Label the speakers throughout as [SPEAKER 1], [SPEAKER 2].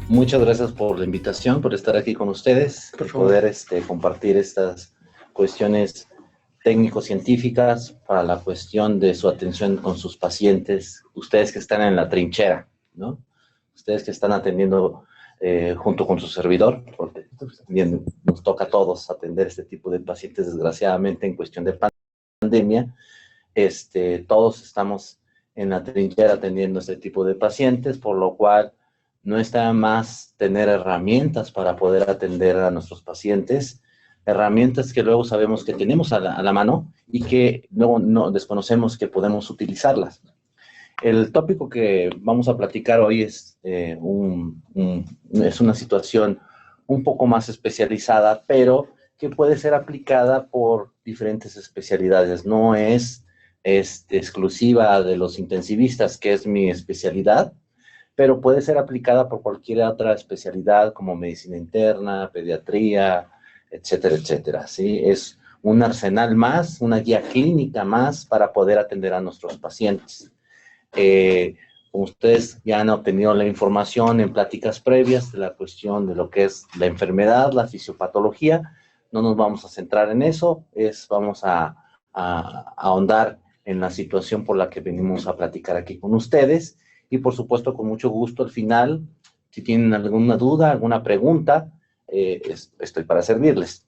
[SPEAKER 1] Muchas gracias por la invitación, por estar aquí con ustedes,
[SPEAKER 2] Por
[SPEAKER 1] y
[SPEAKER 2] favor.
[SPEAKER 1] poder compartir estas cuestiones técnico-científicas para la cuestión de su atención con sus pacientes, ustedes que están en la trinchera, ¿no? Ustedes que están atendiendo junto con su servidor, porque también nos toca a todos atender este tipo de pacientes, desgraciadamente, en cuestión de pandemia. Todos estamos en la trinchera atendiendo este tipo de pacientes, por lo cual no está más tener herramientas para poder atender a nuestros pacientes, herramientas que luego sabemos que tenemos a la mano y que luego no desconocemos que podemos utilizarlas. El tópico que vamos a platicar hoy es una situación un poco más especializada, pero que puede ser aplicada por diferentes especialidades. No es exclusiva de los intensivistas, que es mi especialidad, pero puede ser aplicada por cualquier otra especialidad como medicina interna, pediatría, etcétera, etcétera. ¿Sí? Es un arsenal más, una guía clínica más para poder atender a nuestros pacientes. Como ustedes ya han obtenido la información en pláticas previas de la cuestión de lo que es la enfermedad, la fisiopatología, no nos vamos a centrar en eso, vamos a ahondar en la situación por la que venimos a platicar aquí con ustedes y por supuesto con mucho gusto al final, si tienen alguna duda, alguna pregunta, estoy para servirles.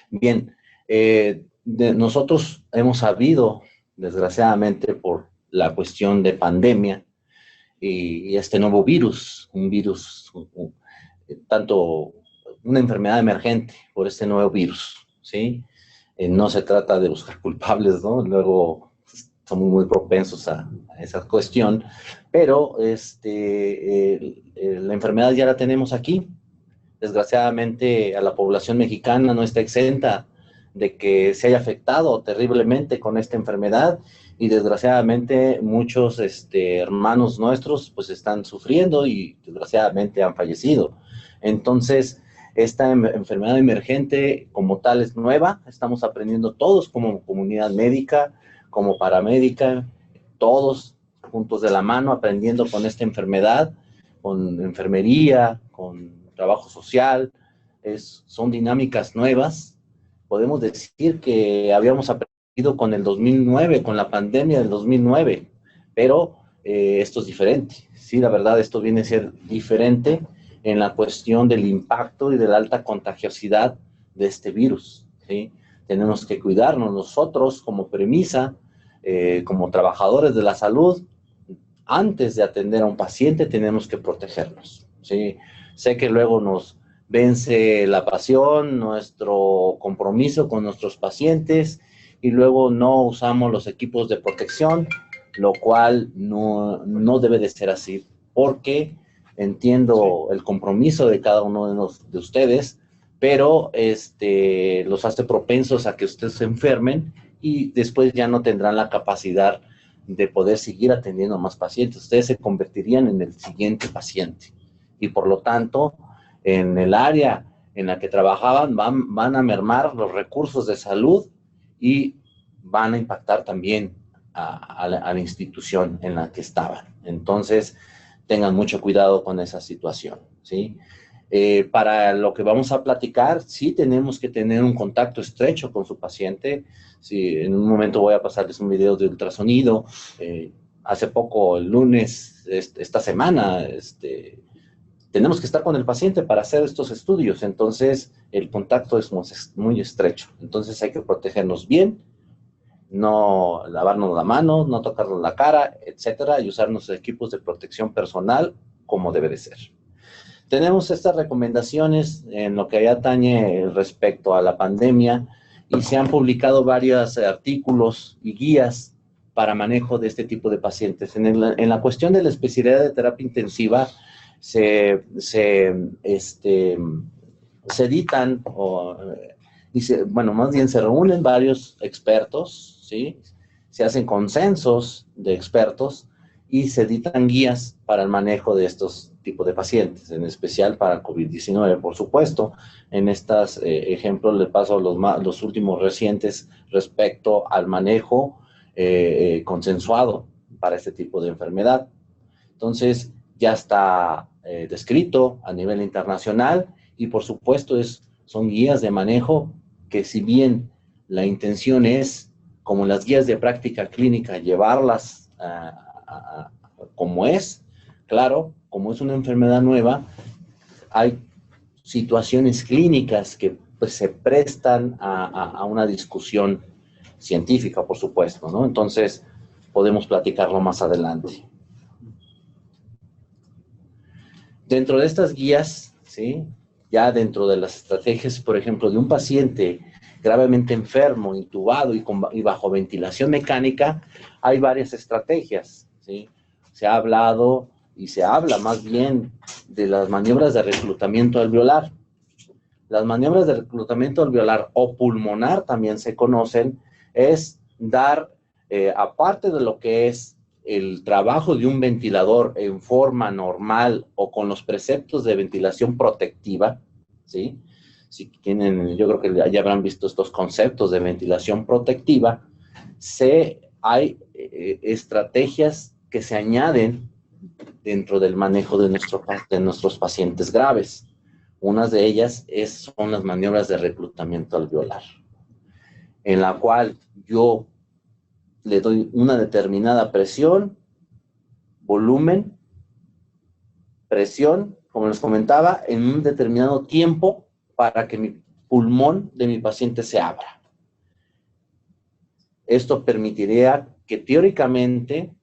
[SPEAKER 1] Bien, nosotros hemos sabido, desgraciadamente, por la cuestión de pandemia y este nuevo virus, un virus, tanto una enfermedad emergente por este nuevo virus, ¿sí? No se trata de buscar culpables, ¿no? Luego somos muy propensos a esa cuestión, pero la enfermedad ya la tenemos aquí. Desgraciadamente a la población mexicana no está exenta de que se haya afectado terriblemente con esta enfermedad y desgraciadamente muchos hermanos nuestros pues están sufriendo y desgraciadamente han fallecido. Entonces, esta enfermedad emergente como tal es nueva, estamos aprendiendo todos como comunidad médica, como paramédica, todos juntos de la mano aprendiendo con esta enfermedad, con enfermería, con trabajo social, son dinámicas nuevas. Podemos decir que habíamos aprendido con el 2009, con la pandemia del 2009, pero esto es diferente. Sí, la verdad, esto viene a ser diferente en la cuestión del impacto y de la alta contagiosidad de este virus. ¿Sí? Tenemos que cuidarnos nosotros como premisa, como trabajadores de la salud. Antes de atender a un paciente tenemos que protegernos. ¿Sí? Sé que luego nos vence la pasión, nuestro compromiso con nuestros pacientes y luego no usamos los equipos de protección, lo cual no debe de ser así, porque entiendo el compromiso de cada uno de ustedes, pero los hace propensos a que ustedes se enfermen y después ya no tendrán la capacidad de poder seguir atendiendo a más pacientes. Ustedes se convertirían en el siguiente paciente y por lo tanto en el área en la que trabajaban van a mermar los recursos de salud y van a impactar también a la institución en la que estaban. Entonces, tengan mucho cuidado con esa situación, ¿sí? Para lo que vamos a platicar, sí tenemos que tener un contacto estrecho con su paciente. Sí, en un momento voy a pasarles un video de ultrasonido. Hace poco, el lunes, esta semana, tenemos que estar con el paciente para hacer estos estudios, entonces el contacto es muy estrecho, entonces hay que protegernos bien, no lavarnos la mano, no tocarnos la cara, etcétera, y usar nuestros equipos de protección personal como debe de ser. Tenemos estas recomendaciones en lo que atañe respecto a la pandemia y se han publicado varios artículos y guías para manejo de este tipo de pacientes. En la cuestión de la especialidad de terapia intensiva, se editan, bueno, más bien se reúnen varios expertos, ¿sí? Se hacen consensos de expertos y se editan guías para el manejo de estos tipos de pacientes, en especial para COVID-19, por supuesto. En estos ejemplos les paso los últimos recientes respecto al manejo consensuado para este tipo de enfermedad. Entonces, ya está descrito a nivel internacional y por supuesto son guías de manejo que si bien la intención es, como las guías de práctica clínica, llevarlas como es, claro, como es una enfermedad nueva, hay situaciones clínicas que pues, se prestan a una discusión científica, por supuesto, ¿no? Entonces, podemos platicarlo más adelante. Dentro de estas guías, ¿sí? Ya dentro de las estrategias, por ejemplo, de un paciente gravemente enfermo, intubado y bajo ventilación mecánica, hay varias estrategias, ¿sí? Se ha hablado y se habla más bien de las maniobras de reclutamiento alveolar. Las maniobras de reclutamiento alveolar o pulmonar también se conocen, es dar, aparte de lo que es el trabajo de un ventilador en forma normal o con los preceptos de ventilación protectiva, ¿sí? Si tienen, yo creo que ya habrán visto estos conceptos de ventilación protectiva, hay estrategias que se añaden dentro del manejo de nuestros pacientes graves. Una de ellas son las maniobras de reclutamiento alveolar, en la cual yo le doy una determinada presión, volumen, presión, como les comentaba, en un determinado tiempo para que mi pulmón de mi paciente se abra. Esto permitiría que teóricamente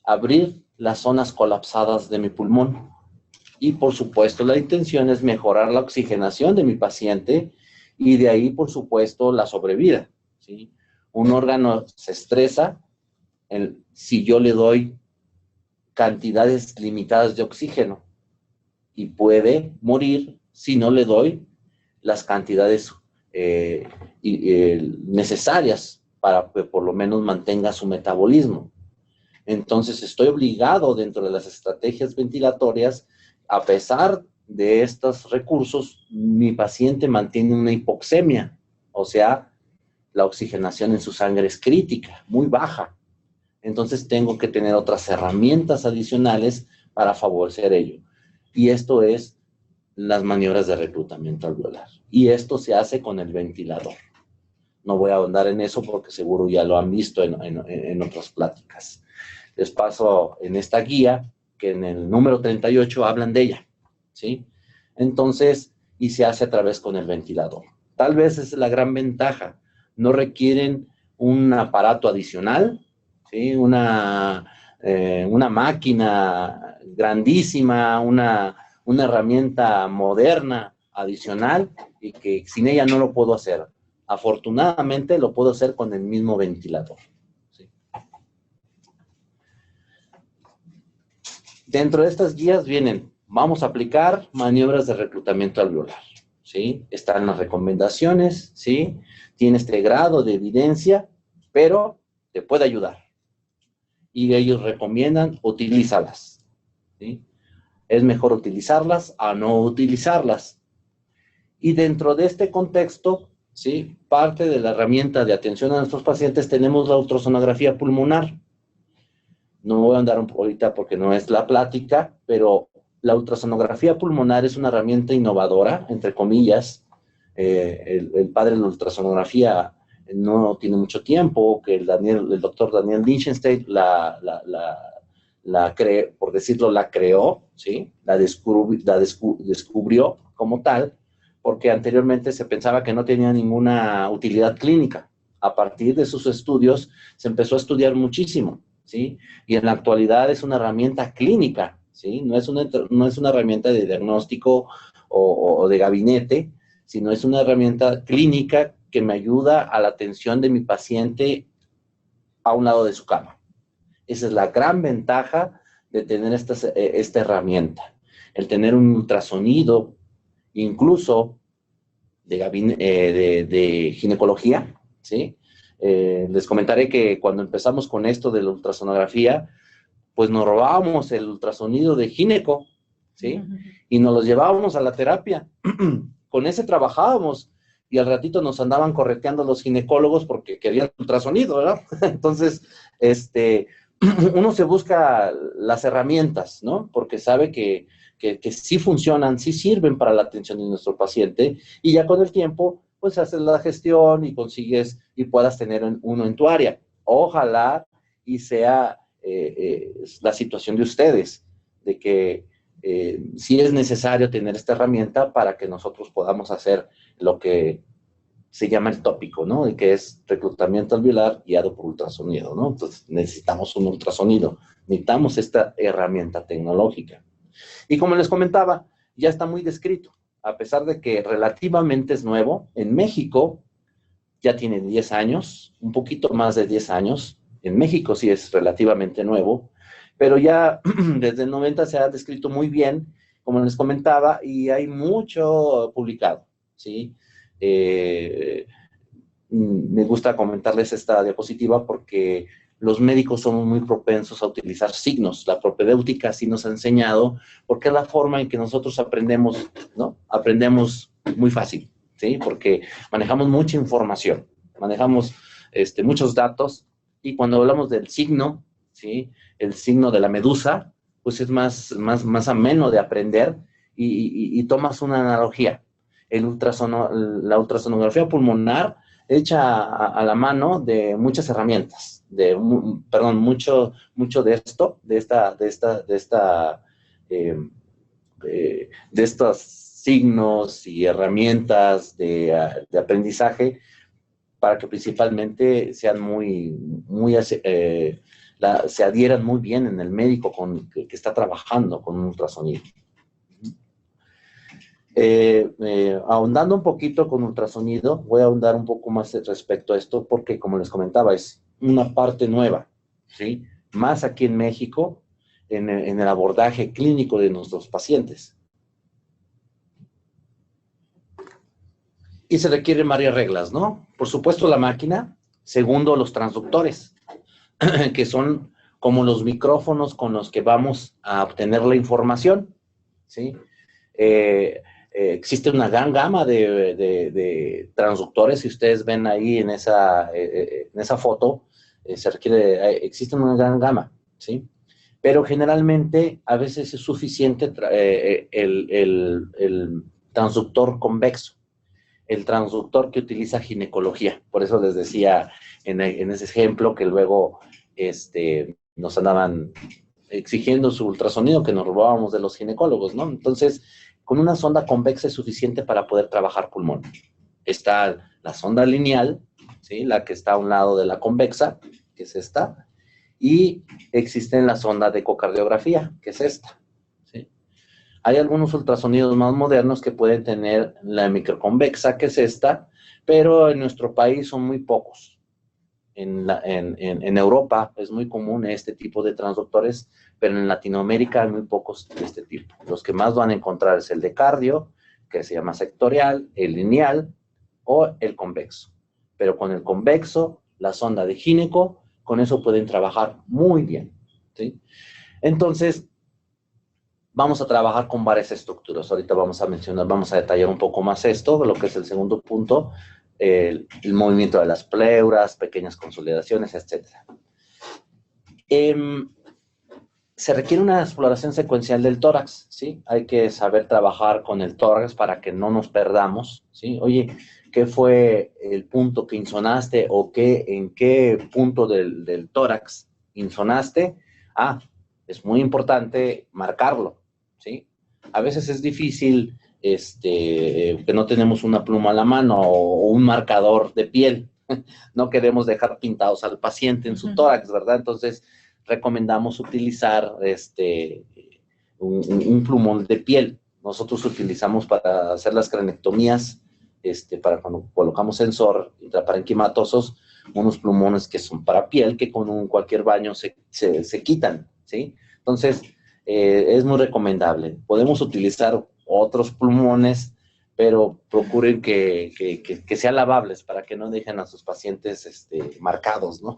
[SPEAKER 1] abrir las zonas colapsadas de mi pulmón. Y por supuesto la intención es mejorar la oxigenación de mi paciente y de ahí por supuesto la sobrevida, ¿sí? Un órgano se estresa si yo le doy cantidades limitadas de oxígeno y puede morir si no le doy las cantidades necesarias para que por lo menos mantenga su metabolismo. Entonces estoy obligado dentro de las estrategias ventilatorias, a pesar de estos recursos, mi paciente mantiene una hipoxemia, o sea, la oxigenación en su sangre es crítica, muy baja. Entonces tengo que tener otras herramientas adicionales para favorecer ello. Y esto es las maniobras de reclutamiento alveolar. Y esto se hace con el ventilador. No voy a ahondar en eso porque seguro ya lo han visto en otras pláticas. Les paso en esta guía, que en el número 38 hablan de ella, ¿sí? Entonces, y se hace a través con el ventilador. Tal vez es la gran ventaja. No requieren un aparato adicional, ¿sí? Una máquina grandísima, una herramienta moderna adicional y que sin ella no lo puedo hacer. Afortunadamente lo puedo hacer con el mismo ventilador. ¿Sí? Dentro de estas guías vienen, vamos a aplicar maniobras de reclutamiento alveolar. ¿Sí? Están las recomendaciones, ¿sí? Tiene este grado de evidencia, pero te puede ayudar. Y ellos recomiendan, utilízalas. ¿Sí? Es mejor utilizarlas a no utilizarlas. Y dentro de este contexto, ¿sí? Parte de la herramienta de atención a nuestros pacientes tenemos la ultrasonografía pulmonar. No voy a andar ahorita porque no es la plática, pero la ultrasonografía pulmonar es una herramienta innovadora, entre comillas. El padre de la ultrasonografía no tiene mucho tiempo, que el doctor Daniel Lichtenstein la creó, por decirlo, la creó, ¿sí? La descubrió como tal, porque anteriormente se pensaba que no tenía ninguna utilidad clínica. A partir de sus estudios se empezó a estudiar muchísimo, ¿sí? Y en la actualidad es una herramienta clínica, ¿sí? No es una herramienta de diagnóstico o de gabinete, sino es una herramienta clínica que me ayuda a la atención de mi paciente a un lado de su cama. Esa es la gran ventaja de tener esta herramienta. El tener un ultrasonido, incluso de ginecología, ¿sí? Les comentaré que cuando empezamos con esto de la ultrasonografía, pues nos robábamos el ultrasonido de gineco, ¿sí? Y nos los llevábamos a la terapia. Con ese trabajábamos y al ratito nos andaban correteando los ginecólogos porque querían ultrasonido, ¿verdad? Entonces, uno se busca las herramientas, ¿no? Porque sabe que sí funcionan, sí sirven para la atención de nuestro paciente, y ya con el tiempo, pues haces la gestión y consigues y puedas tener uno en tu área. Ojalá y sea la situación de ustedes, de que sí es necesario tener esta herramienta para que nosotros podamos hacer lo que se llama el tópico, ¿no? Y que es reclutamiento alveolar guiado por ultrasonido, ¿no? Entonces necesitamos un ultrasonido, necesitamos esta herramienta tecnológica. Y como les comentaba, ya está muy descrito, a pesar de que relativamente es nuevo. En México ya tiene 10 años, un poquito más de 10 años. En México sí es relativamente nuevo, pero ya desde el 90 se ha descrito muy bien, como les comentaba, y hay mucho publicado, ¿sí? Me gusta comentarles esta diapositiva porque los médicos somos muy propensos a utilizar signos. La propedéutica sí nos ha enseñado, porque es la forma en que nosotros aprendemos, ¿no? Aprendemos muy fácil, ¿sí? Porque manejamos mucha información, manejamos muchos datos, y cuando hablamos del signo, ¿sí? El signo de la medusa, pues es más ameno de aprender, y tomas una analogía. La ultrasonografía pulmonar hecha a la mano de muchas herramientas, perdón, mucho de esto, de estos signos y herramientas de aprendizaje, para que principalmente sean se adhieran muy bien en el médico que está trabajando con un ultrasonido. Ahondando un poquito con ultrasonido, voy a ahondar un poco más respecto a esto, porque como les comentaba, es una parte nueva, ¿sí? Más aquí en México, en el abordaje clínico de nuestros pacientes. Y se requieren varias reglas, ¿no? Por supuesto, la máquina. Segundo, los transductores, que son como los micrófonos con los que vamos a obtener la información, ¿sí? Existe una gran gama de transductores. Si ustedes ven ahí en esa foto, existe una gran gama, ¿sí? Pero generalmente a veces es suficiente el transductor convexo, el transductor que utiliza ginecología. Por eso les decía en ese ejemplo que luego nos andaban exigiendo su ultrasonido, que nos robábamos de los ginecólogos, ¿no? Entonces, con una sonda convexa es suficiente para poder trabajar pulmón. Está la sonda lineal, ¿sí? La que está a un lado de la convexa, que es esta, y existe la sonda de ecocardiografía, que es esta, ¿sí? Hay algunos ultrasonidos más modernos que pueden tener la microconvexa, que es esta, pero en nuestro país son muy pocos. En Europa es muy común este tipo de transductores, pero en Latinoamérica hay muy pocos de este tipo. Los que más van a encontrar es el de cardio, que se llama sectorial, el lineal o el convexo. Pero con el convexo, la sonda de gineco, con eso pueden trabajar muy bien, ¿sí? Entonces, vamos a trabajar con varias estructuras. Ahorita vamos a detallar un poco más esto, lo que es el segundo punto, el movimiento de las pleuras, pequeñas consolidaciones, etc. Se requiere una exploración secuencial del tórax, ¿sí? Hay que saber trabajar con el tórax para que no nos perdamos, ¿sí? Oye, ¿qué fue el punto que insonaste, o en qué punto del tórax insonaste? Es muy importante marcarlo, ¿sí? A veces es difícil que no tenemos una pluma a la mano o un marcador de piel. No queremos dejar pintados al paciente en su tórax, ¿verdad? Entonces, recomendamos utilizar un plumón de piel. Nosotros utilizamos para hacer las cranectomías, para cuando colocamos sensor intraparenquimatosos, unos plumones que son para piel, que con cualquier baño se quitan, ¿sí? Entonces, es muy recomendable. Podemos utilizar otros plumones, pero procuren que sean lavables para que no dejen a sus pacientes marcados, ¿no?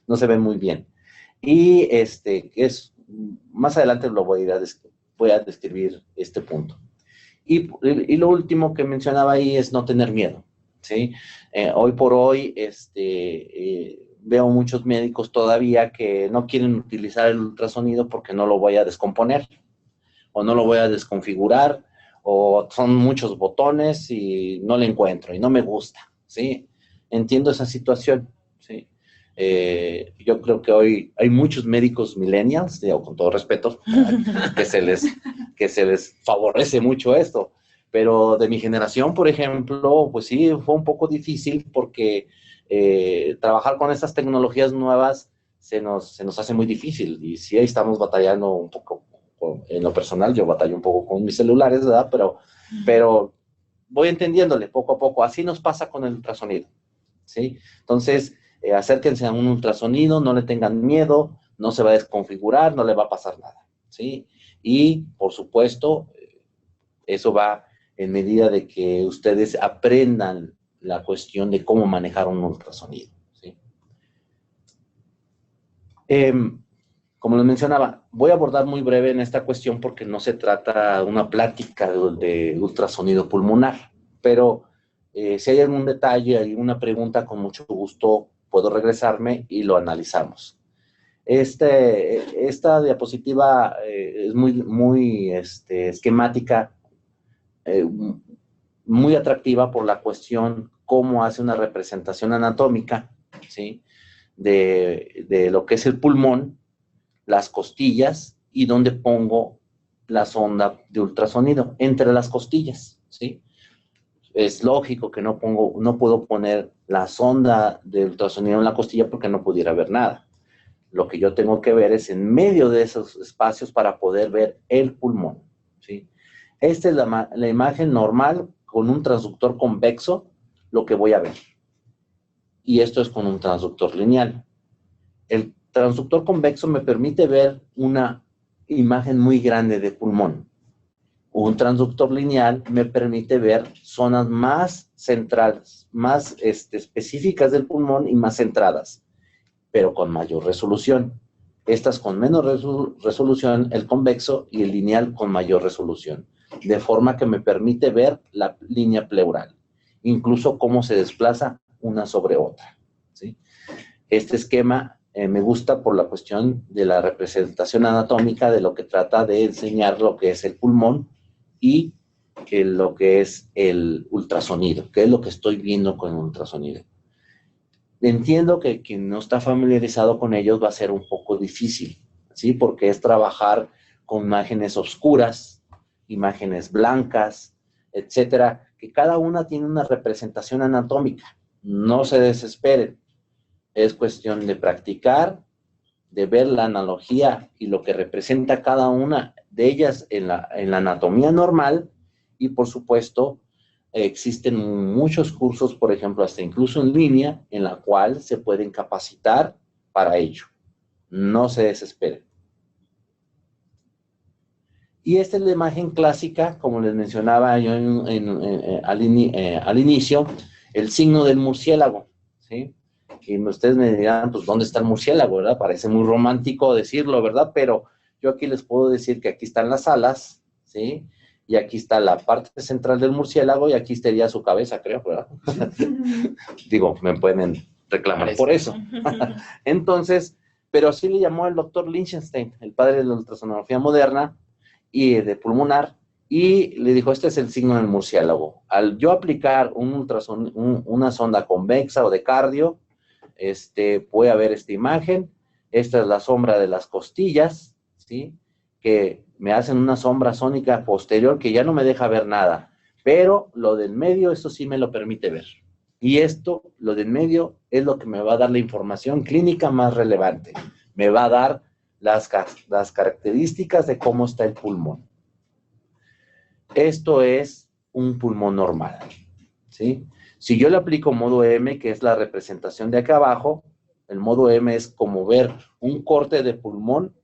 [SPEAKER 1] No se ven muy bien. Y más adelante voy a describir este punto. Y lo último que mencionaba ahí es no tener miedo, ¿sí? Hoy por hoy, veo muchos médicos todavía que no quieren utilizar el ultrasonido porque no lo voy a descomponer, o no lo voy a desconfigurar, o son muchos botones y no le encuentro y no me gusta, ¿sí? Entiendo esa situación, ¿sí? Yo creo que hoy hay muchos médicos millennials, digo, con todo respeto, que se les favorece mucho esto, pero de mi generación, por ejemplo, pues sí, fue un poco difícil porque trabajar con estas tecnologías nuevas se nos hace muy difícil, y sí, ahí estamos batallando un poco. En lo personal, yo batallo un poco con mis celulares, ¿verdad? Pero voy entendiéndole poco a poco. Así nos pasa con el ultrasonido, ¿sí? Entonces, acérquense a un ultrasonido, no le tengan miedo, no se va a desconfigurar, no le va a pasar nada, ¿sí? Y, por supuesto, eso va en medida de que ustedes aprendan la cuestión de cómo manejar un ultrasonido, ¿sí? Como les mencionaba, voy a abordar muy breve en esta cuestión porque no se trata de una plática de ultrasonido pulmonar, pero si hay algún detalle, alguna pregunta, con mucho gusto puedo regresarme y lo analizamos. Esta diapositiva es muy esquemática, muy atractiva por la cuestión cómo hace una representación anatómica, ¿sí? de lo que es el pulmón, las costillas y donde pongo la sonda de ultrasonido, entre las costillas, ¿sí? Es lógico que no puedo poner la sonda de ultrasonido en la costilla porque no pudiera ver nada. Lo que yo tengo que ver es en medio de esos espacios para poder ver el pulmón, ¿sí? Esta es la imagen normal con un transductor convexo, lo que voy a ver. Y esto es con un transductor lineal. El transductor convexo me permite ver una imagen muy grande de pulmón. Un transductor lineal me permite ver zonas más centrales, más específicas del pulmón y más centradas, pero con mayor resolución. Estas con menos resolución, el convexo, y el lineal con mayor resolución, de forma que me permite ver la línea pleural, incluso cómo se desplaza una sobre otra, ¿sí? Este esquema me gusta por la cuestión de la representación anatómica, de lo que trata de enseñar lo que es el pulmón y lo que es el ultrasonido, que es lo que estoy viendo con el ultrasonido. Entiendo que quien no está familiarizado con ellos va a ser un poco difícil, ¿sí? Porque es trabajar con imágenes oscuras, imágenes blancas, etcétera, que cada una tiene una representación anatómica. No se desesperen. Es cuestión de practicar, de ver la analogía y lo que representa cada una de ellas en la anatomía normal, y por supuesto existen muchos cursos, por ejemplo, hasta incluso en línea, en la cual se pueden capacitar para ello. No se desesperen. Y esta es la imagen clásica, como les mencionaba yo al inicio, el signo del murciélago, ¿sí? Y ustedes me dirán, pues, ¿dónde está el murciélago, verdad? Parece muy romántico decirlo, ¿verdad? Pero yo aquí les puedo decir que aquí están las alas, ¿sí? Y aquí está la parte central del murciélago y aquí estaría su cabeza, creo, ¿verdad? Digo, me pueden reclamar por eso. Entonces, pero así le llamó el doctor Lichtenstein, el padre de la ultrasonografía moderna y de pulmonar, y le dijo, este es el signo del murciélago. Al yo aplicar una sonda convexa o de cardio, voy a ver esta imagen. Esta es la sombra de las costillas, ¿sí? Que me hacen una sombra sónica posterior que ya no me deja ver nada, pero lo del medio, eso sí me lo permite ver. Y esto, lo del medio, es lo que me va a dar la información clínica más relevante. Me va a dar las características de cómo está el pulmón. Esto es un pulmón normal, ¿sí? Si yo le aplico modo M, que es la representación de acá abajo, el modo M es como ver un corte de pulmón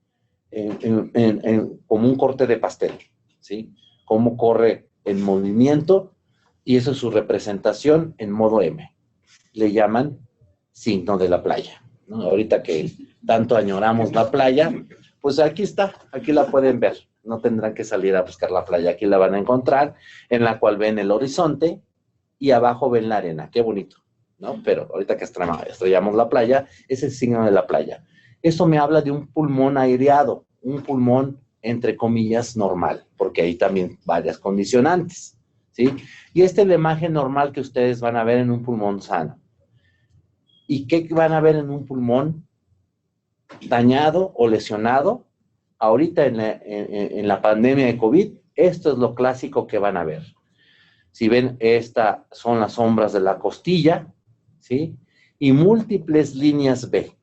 [SPEAKER 1] como un corte de pastel, ¿sí? Cómo corre el movimiento, y eso es su representación en modo M. Le llaman signo de la playa, ¿no? Ahorita que tanto añoramos la playa, pues aquí está, aquí la pueden ver. No tendrán que salir a buscar la playa, aquí la van a encontrar, en la cual ven el horizonte y abajo ven la arena. Qué bonito, ¿no? Pero ahorita que estrellamos la playa, es el signo de la playa. Esto me habla de un pulmón aireado, un pulmón, entre comillas, normal, porque hay también varias condicionantes, ¿sí? Y esta es la imagen normal que ustedes van a ver en un pulmón sano. ¿Y qué van a ver en un pulmón dañado o lesionado? Ahorita en la pandemia de COVID, esto es lo clásico que van a ver. Si ven, estas son las sombras de la costilla, ¿sí? Y múltiples líneas B.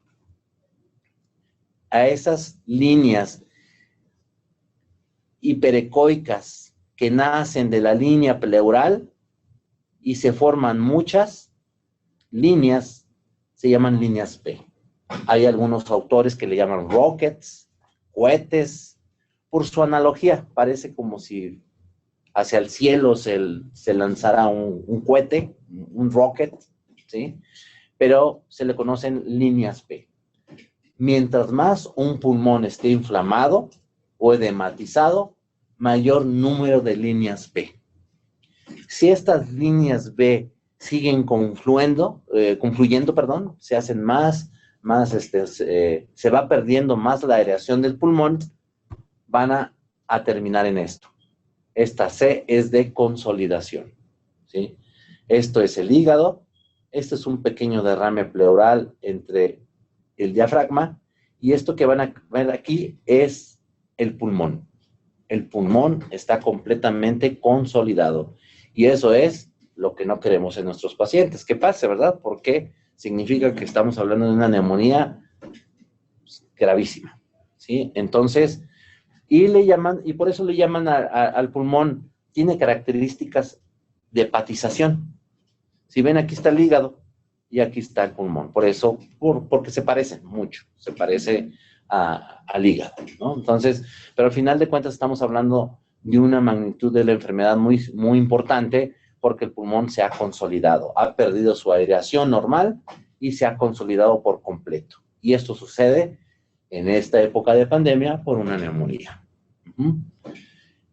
[SPEAKER 1] A esas líneas hiperecoicas que nacen de la línea pleural y se forman muchas líneas, se llaman líneas B. Hay algunos autores que le llaman rockets, cohetes, por su analogía. Parece como si hacia el cielo se lanzara un cohete, un rocket, ¿sí? Pero se le conocen líneas B. Mientras más un pulmón esté inflamado o edematizado, mayor número de líneas B. Si estas líneas B siguen confluyendo, se hacen más se va perdiendo más la aireación del pulmón, van a terminar en esto. Esta C es de consolidación, ¿sí? Esto es el hígado, este es un pequeño derrame pleural entre el diafragma, y esto que van a ver aquí es el pulmón. El pulmón está completamente consolidado, y eso es lo que no queremos en nuestros pacientes que pase, ¿verdad? Porque significa que estamos hablando de una neumonía gravísima, ¿sí? Entonces, y por eso le llaman al pulmón, tiene características de hepatización. Si ven, aquí está el hígado y aquí está el pulmón. Por eso, porque se parecen mucho, se parece al hígado, ¿no? Entonces, pero al final de cuentas estamos hablando de una magnitud de la enfermedad muy, muy importante, porque el pulmón se ha consolidado, ha perdido su aireación normal y se ha consolidado por completo. Y esto sucede en esta época de pandemia por una neumonía.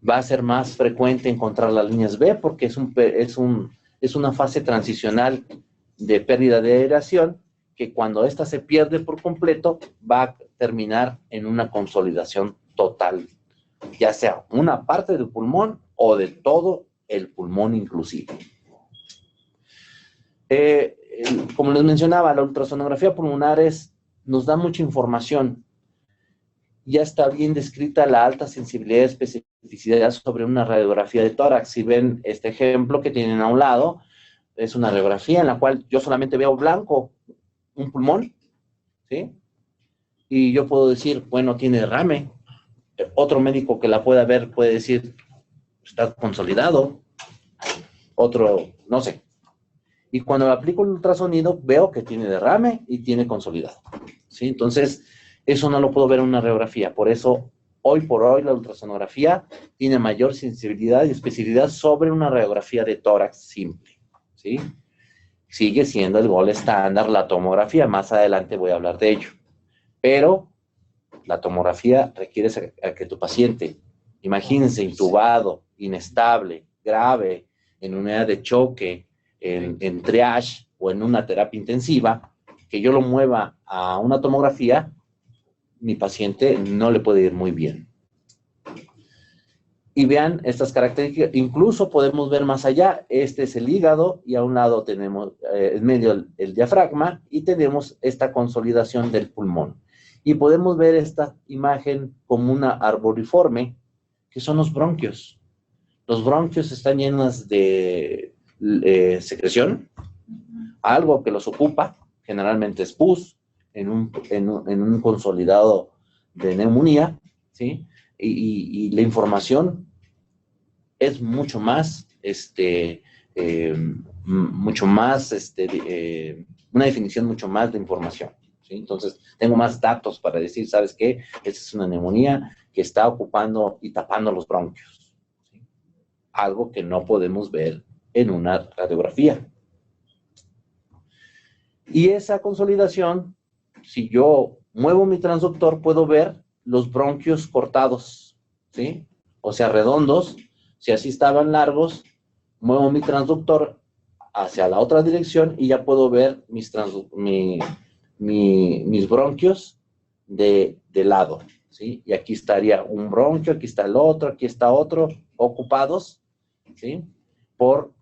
[SPEAKER 1] Va a ser más frecuente encontrar las líneas B porque es una fase transicional de pérdida de aireación que cuando ésta se pierde por completo va a terminar en una consolidación total, ya sea una parte del pulmón o de todo el pulmón inclusive. Como les mencionaba, la ultrasonografía pulmonar nos da mucha información. Ya está bien descrita la alta sensibilidad y especificidad sobre una radiografía de tórax. Si ven este ejemplo que tienen a un lado, es una radiografía en la cual yo solamente veo blanco un pulmón, ¿sí? Y yo puedo decir, bueno, tiene derrame. Otro médico que la pueda ver puede decir, está consolidado. Otro, no sé. Y cuando aplico el ultrasonido, veo que tiene derrame y tiene consolidado, ¿sí? Entonces, eso no lo puedo ver en una radiografía. Por eso, hoy por hoy, la ultrasonografía tiene mayor sensibilidad y especificidad sobre una radiografía de tórax simple, ¿sí? Sigue siendo el gold estándar la tomografía. Más adelante voy a hablar de ello. Pero la tomografía requiere que tu paciente, imagínense, intubado, inestable, grave, en unidad de choque, en triage o en una terapia intensiva, que yo lo mueva a una tomografía, mi paciente no le puede ir muy bien. Y vean estas características, incluso podemos ver más allá. Este es el hígado y a un lado tenemos en medio el diafragma y tenemos esta consolidación del pulmón. Y podemos ver esta imagen como una arboriforme, que son los bronquios. Los bronquios están llenos de secreción, algo que los ocupa, generalmente es pus, en un consolidado de neumonía, ¿sí? Y la información es mucho más, una definición mucho más de información, ¿sí? Entonces, tengo más datos para decir, ¿sabes qué? Esta es una neumonía que está ocupando y tapando los bronquios, ¿sí? Algo que no podemos ver en una radiografía. Y esa consolidación, si yo muevo mi transductor, puedo ver los bronquios cortados, ¿sí? O sea, redondos. Si así estaban largos, muevo mi transductor hacia la otra dirección y ya puedo ver mis bronquios de lado, ¿sí? Y aquí estaría un bronquio, aquí está el otro, aquí está otro, ocupados, ¿sí? Por,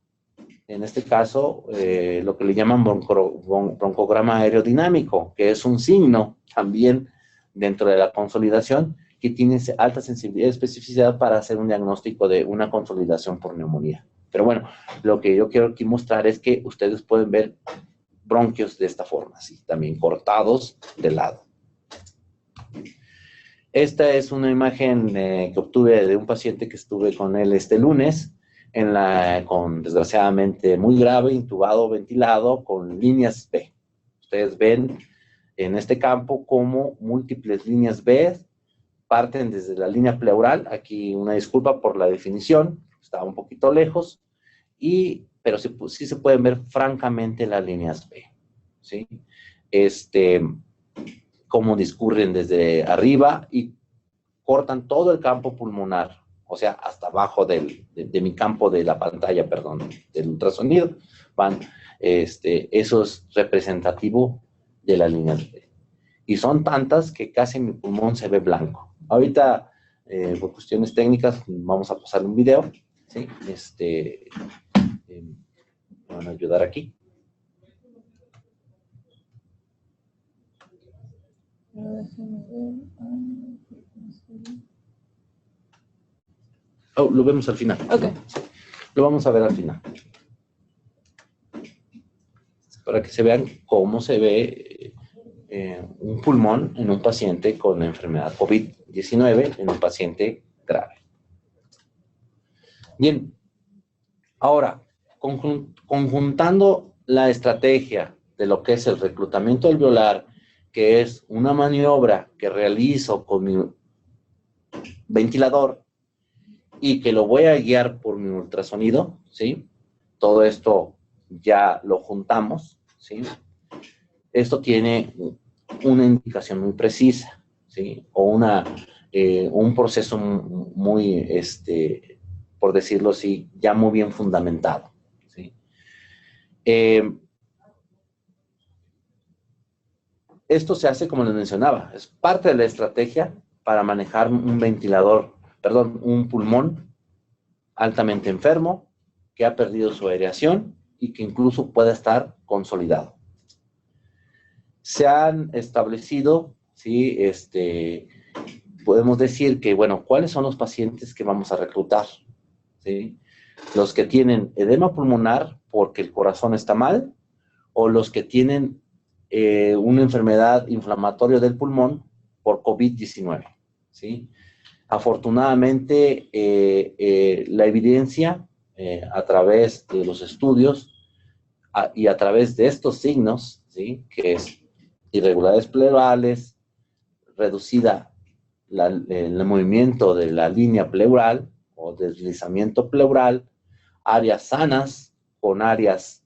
[SPEAKER 1] en este caso, lo que le llaman broncograma aerodinámico, que es un signo también dentro de la consolidación que tiene alta sensibilidad y especificidad para hacer un diagnóstico de una consolidación por neumonía. Pero bueno, lo que yo quiero aquí mostrar es que ustedes pueden ver bronquios de esta forma, así, también cortados de lado. Esta es una imagen que obtuve de un paciente que estuve con él este lunes, con desgraciadamente muy grave, intubado, ventilado, con líneas B. Ustedes ven en este campo cómo múltiples líneas B parten desde la línea pleural. Aquí una disculpa por la definición, estaba un poquito lejos, pero sí se pueden ver francamente las líneas B, ¿sí? Cómo discurren desde arriba y cortan todo el campo pulmonar, o sea, hasta abajo de mi campo de la pantalla, perdón, del ultrasonido. Eso es representativo de las líneas B. Y son tantas que casi mi pulmón se ve blanco. Ahorita, por cuestiones técnicas, vamos a pasar un video, ¿sí? Me van a ayudar aquí. Oh, lo vemos al final.
[SPEAKER 2] Okay.
[SPEAKER 1] Lo vamos a ver al final. Para que se vean cómo se ve un pulmón en un paciente con enfermedad COVID-19, en un paciente grave. Bien, ahora, conjuntando la estrategia de lo que es el reclutamiento alveolar, que es una maniobra que realizo con mi ventilador y que lo voy a guiar por mi ultrasonido, ¿sí? Todo esto ya lo juntamos, ¿sí? Esto tiene una indicación muy precisa, ¿sí? O un proceso muy, por decirlo así, ya muy bien fundamentado, ¿sí? Esto se hace, como les mencionaba, es parte de la estrategia para manejar un pulmón altamente enfermo, que ha perdido su aireación y que incluso pueda estar consolidado. Se han establecido, ¿sí? Podemos decir que, bueno, ¿cuáles son los pacientes que vamos a reclutar? ¿Sí? Los que tienen edema pulmonar porque el corazón está mal, o los que tienen una enfermedad inflamatoria del pulmón por COVID-19, ¿sí? Afortunadamente, la evidencia a través de los estudios y a través de estos signos, ¿sí? Que es irregularidades pleurales, reducida el movimiento de la línea pleural o deslizamiento pleural, áreas sanas con áreas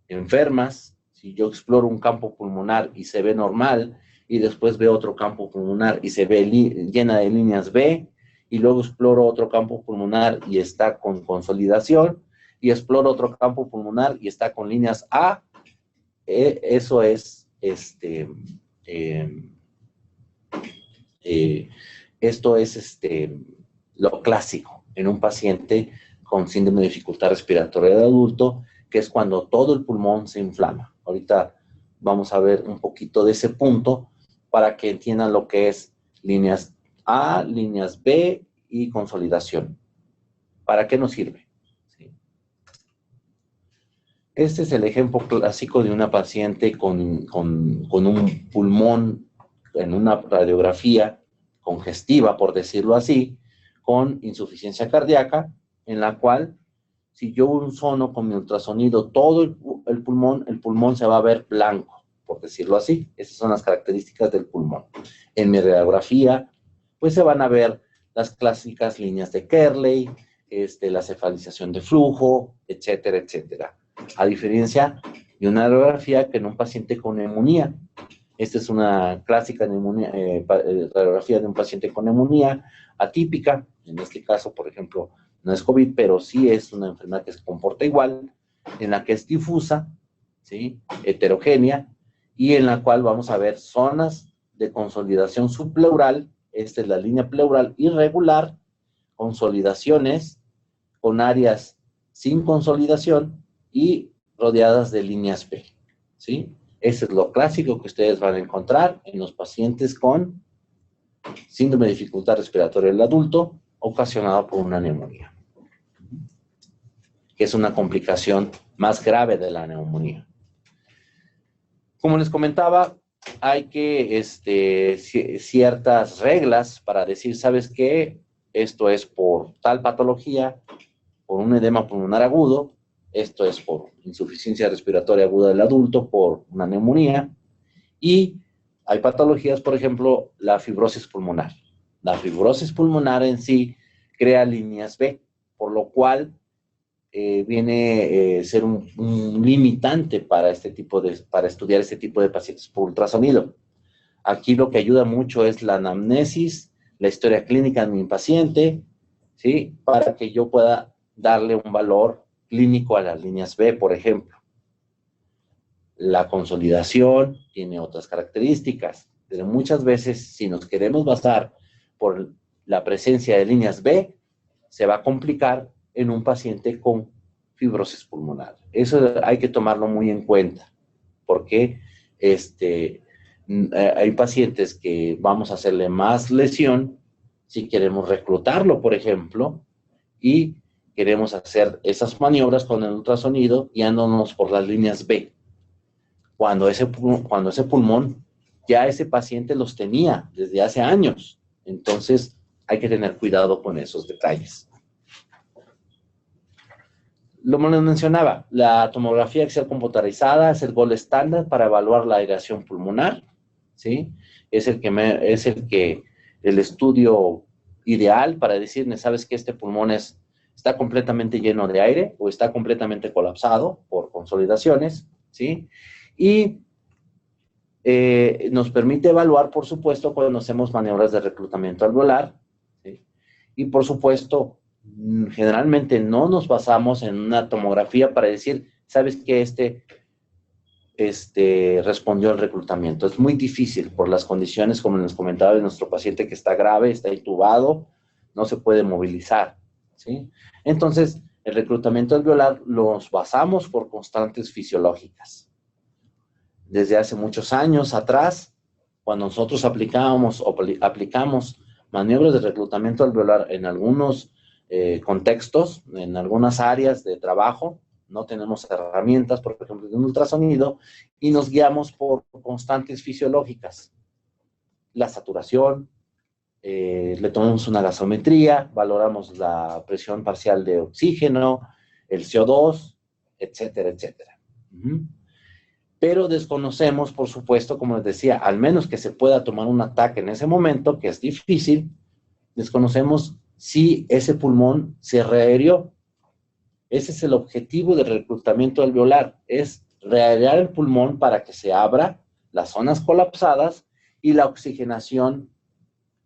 [SPEAKER 1] enfermas. Si yo exploro un campo pulmonar y se ve normal, y después veo otro campo pulmonar y se ve llena de líneas B, y luego exploro otro campo pulmonar y está con consolidación, y exploro otro campo pulmonar y está con líneas A, eso es esto es lo clásico en un paciente con síndrome de dificultad respiratoria de adulto, que es cuando todo el pulmón se inflama. Ahorita vamos a ver un poquito de ese punto para que entiendan lo que es líneas A, líneas B y consolidación. ¿Para qué nos sirve? ¿Sí? Este es el ejemplo clásico de una paciente con un pulmón en una radiografía congestiva, por decirlo así, con insuficiencia cardíaca, en la cual, si yo unsono con mi ultrasonido todo el pulmón se va a ver blanco, por decirlo así. Esas son las características del pulmón. En mi radiografía, pues se van a ver las clásicas líneas de Kerley, la cefalización de flujo, etcétera, etcétera. A diferencia de una radiografía que en un paciente con neumonía. Esta es una clásica radiografía de un paciente con neumonía atípica. En este caso, por ejemplo, no es COVID, pero sí es una enfermedad que se comporta igual. en la que es difusa, ¿sí? Heterogénea, y en la cual vamos a ver zonas de consolidación subpleural, esta es la línea pleural irregular, consolidaciones con áreas sin consolidación y rodeadas de líneas B, ¿sí? Ese es lo clásico que ustedes van a encontrar en los pacientes con síndrome de dificultad respiratoria del adulto ocasionado por una neumonía, que es una complicación más grave de la neumonía. Como les comentaba, hay que ciertas reglas para decir, ¿sabes qué? Esto es por tal patología, por un edema pulmonar agudo, esto es por insuficiencia respiratoria aguda del adulto, por una neumonía, y hay patologías, por ejemplo, la fibrosis pulmonar. La fibrosis pulmonar en sí crea líneas B, por lo cual viene a ser un limitante para para estudiar este tipo de pacientes por ultrasonido. Aquí lo que ayuda mucho es la anamnesis, la historia clínica de mi paciente, ¿sí? Para que yo pueda darle un valor clínico a las líneas B, por ejemplo. La consolidación tiene otras características, pero muchas veces, si nos queremos basar por la presencia de líneas B, se va a complicar en un paciente con fibrosis pulmonar. Eso hay que tomarlo muy en cuenta, porque hay pacientes que vamos a hacerle más lesión si queremos reclutarlo, por ejemplo, y queremos hacer esas maniobras con el ultrasonido guiándonos por las líneas B. Cuando ese pulmón, ya ese paciente los tenía desde hace años. Entonces, hay que tener cuidado con esos detalles. Lo mencionaba, la tomografía axial computarizada es el gold estándar para evaluar la aireación pulmonar, ¿sí? Es el estudio ideal para decirme, ¿sabes qué? Este pulmón está completamente lleno de aire o está completamente colapsado por consolidaciones, ¿sí? Y nos permite evaluar, por supuesto, cuando hacemos maniobras de reclutamiento alveolar, ¿sí? Y, por supuesto, generalmente no nos basamos en una tomografía para decir, ¿sabes qué? Respondió al reclutamiento. Es muy difícil por las condiciones, como les comentaba, de nuestro paciente que está grave, está intubado, no se puede movilizar, ¿sí? Entonces, el reclutamiento alveolar los basamos por constantes fisiológicas. Desde hace muchos años atrás, cuando nosotros aplicamos maniobras de reclutamiento alveolar en algunos contextos, en algunas áreas de trabajo, no tenemos herramientas, por ejemplo, de un ultrasonido, y nos guiamos por constantes fisiológicas. La saturación, le tomamos una gasometría, valoramos la presión parcial de oxígeno, el CO2, etcétera, etcétera. Pero desconocemos, por supuesto, como les decía, al menos que se pueda tomar un ataque en ese momento, que es difícil, desconocemos si ese pulmón se reaerió. Ese es el objetivo del reclutamiento alveolar, es reaerear el pulmón para que se abra las zonas colapsadas y la oxigenación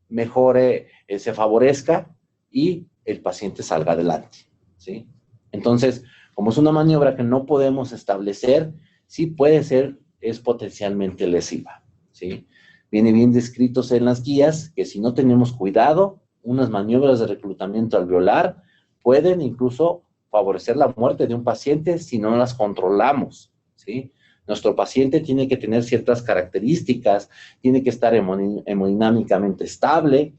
[SPEAKER 1] mejore, se favorezca y el paciente salga adelante, ¿sí? Entonces, como es una maniobra que no podemos establecer, sí puede ser, es potencialmente lesiva, ¿sí? Viene bien descritos en las guías que si no tenemos cuidado, unas maniobras de reclutamiento alveolar pueden incluso favorecer la muerte de un paciente si no las controlamos, ¿sí? Nuestro paciente tiene que tener ciertas características, tiene que estar hemodinámicamente estable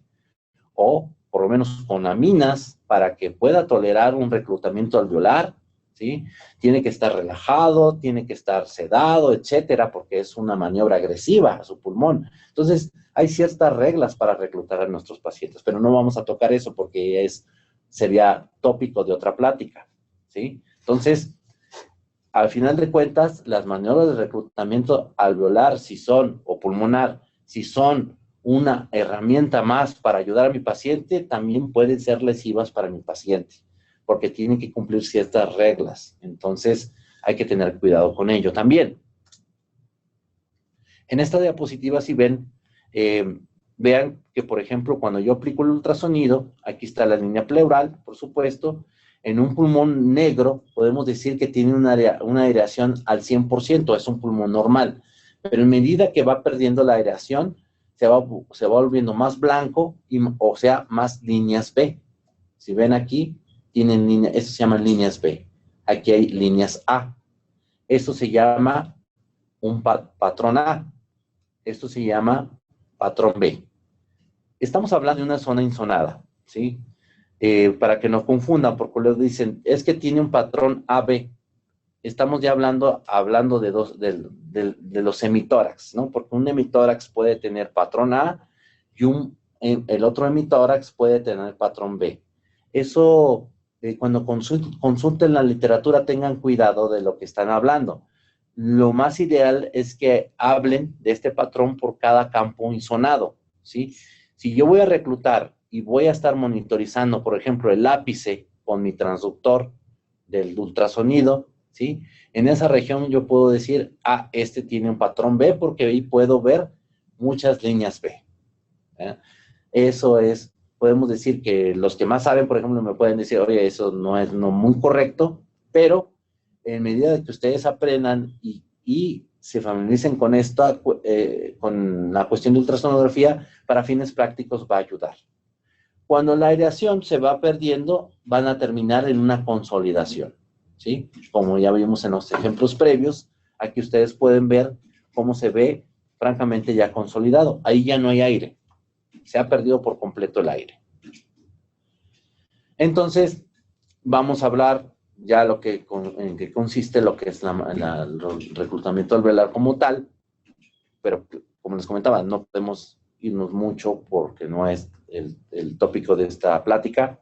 [SPEAKER 1] o por lo menos con aminas para que pueda tolerar un reclutamiento alveolar, ¿sí? Tiene que estar relajado, tiene que estar sedado, etcétera, porque es una maniobra agresiva a su pulmón. Entonces, hay ciertas reglas para reclutar a nuestros pacientes, pero no vamos a tocar eso porque sería tópico de otra plática, ¿sí? Entonces, al final de cuentas, las maniobras de reclutamiento alveolar, o pulmonar, si son una herramienta más para ayudar a mi paciente, también pueden ser lesivas para mi paciente, porque tienen que cumplir ciertas reglas. Entonces, hay que tener cuidado con ello también. En esta diapositiva, si ven, vean que, por ejemplo, cuando yo aplico el ultrasonido, aquí está la línea pleural, por supuesto, En un pulmón negro podemos decir que tiene una aireación al 100%, es un pulmón normal, pero en medida que va perdiendo la aireación, se va volviendo más blanco, o sea, más líneas B. Si ven aquí, tienen líneas, eso se llaman líneas B. Aquí hay líneas A. Esto se llama un patrón A. Esto se llama patrón B. Estamos hablando de una zona insonada, ¿sí? Para que no confundan, porque luego dicen, es que tiene un patrón AB. Estamos ya hablando de los hemitórax, ¿no? Porque un hemitórax puede tener patrón A y el otro hemitórax puede tener patrón B. Eso, cuando consulten la literatura, tengan cuidado de lo que están hablando. Lo más ideal es que hablen de este patrón por cada campo insonado, ¿sí? Si yo voy a reclutar y voy a estar monitorizando, por ejemplo, el ápice con mi transductor del ultrasonido, ¿sí? En esa región yo puedo decir, este tiene un patrón B porque ahí puedo ver muchas líneas B. Eso es, podemos decir que los que más saben, por ejemplo, me pueden decir, oye, eso no es muy correcto, pero en medida de que ustedes aprendan y se familiaricen con esto, con la cuestión de ultrasonografía, para fines prácticos va a ayudar. Cuando la aireación se va perdiendo, van a terminar en una consolidación, ¿sí? Como ya vimos en los ejemplos previos, aquí ustedes pueden ver cómo se ve francamente ya consolidado. Ahí ya no hay aire. Se ha perdido por completo el aire. Entonces, vamos a hablar ya en qué consiste lo que es el reclutamiento alveolar como tal, pero como les comentaba, no podemos irnos mucho porque no es el tópico de esta plática.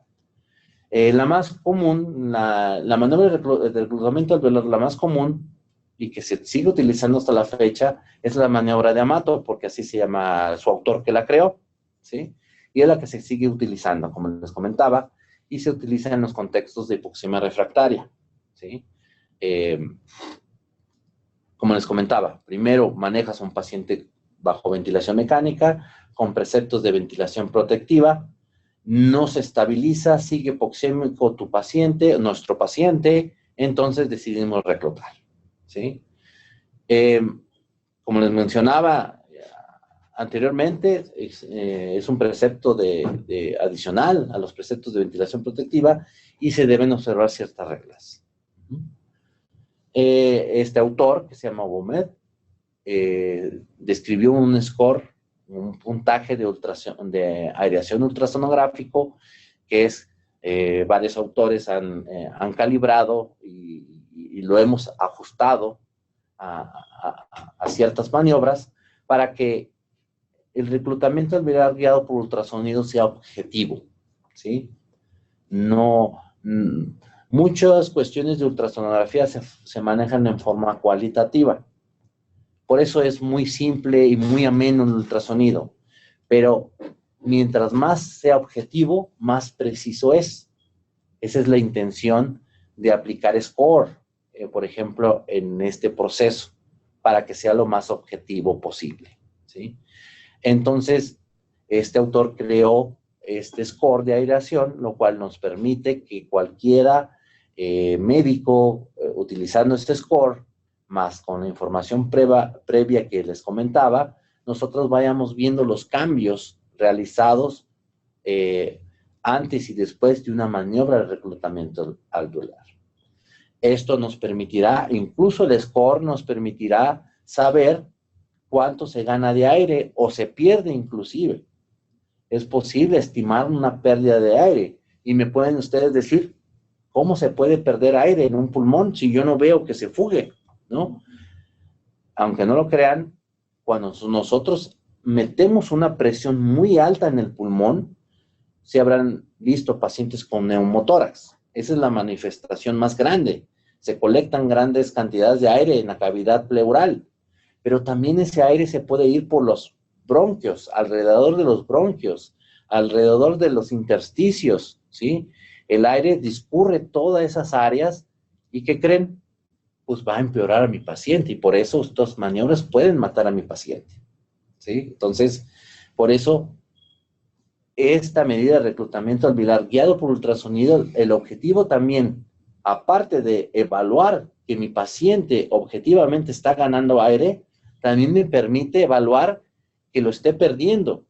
[SPEAKER 1] La más común, la maniobra de reclutamiento alveolar, la más común y que se sigue utilizando hasta la fecha, es la maniobra de Amato, porque así se llama su autor que la creó, ¿sí? Y es la que se sigue utilizando, como les comentaba, y se utiliza en los contextos de hipoxemia refractaria, ¿sí? Como les comentaba, primero manejas a un paciente bajo ventilación mecánica, con preceptos de ventilación protectiva, no se estabiliza, sigue hipoxémico tu paciente, nuestro paciente, entonces decidimos reclutar, ¿sí? Como les mencionaba anteriormente, es un precepto adicional a los preceptos de ventilación protectiva y se deben observar ciertas reglas. Este autor, que se llama Bomet, describió un score, un puntaje de aireación ultrasonográfico que es, varios autores han calibrado y lo hemos ajustado a ciertas maniobras para que el reclutamiento alveolar guiado por ultrasonido sea objetivo, ¿sí? No, muchas cuestiones de ultrasonografía se manejan en forma cualitativa. Por eso es muy simple y muy ameno el ultrasonido. Pero mientras más sea objetivo, más preciso es. Esa es la intención de aplicar SCORE, por ejemplo, en este proceso, para que sea lo más objetivo posible, ¿sí? Entonces, este autor creó este score de aireación, lo cual nos permite que cualquiera médico, utilizando este score, más con la información previa que les comentaba, nosotros vayamos viendo los cambios realizados antes y después de una maniobra de reclutamiento alveolar. Esto nos permitirá, incluso el score nos permitirá saber cuánto se gana de aire o se pierde inclusive. Es posible estimar una pérdida de aire y me pueden ustedes decir, ¿cómo se puede perder aire en un pulmón si yo no veo que se fugue, ¿no? Aunque no lo crean, cuando nosotros metemos una presión muy alta en el pulmón, se habrán visto pacientes con neumotórax. Esa es la manifestación más grande. Se colectan grandes cantidades de aire en la cavidad pleural, pero también ese aire se puede ir por los bronquios, alrededor de los bronquios, alrededor de los intersticios, ¿sí? El aire discurre todas esas áreas y ¿qué creen? Pues va a empeorar a mi paciente y por eso estas maniobras pueden matar a mi paciente, ¿sí? Entonces, por eso esta medida de reclutamiento alveolar guiado por ultrasonido, el objetivo también, aparte de evaluar que mi paciente objetivamente está ganando aire, también me permite evaluar que lo esté perdiendo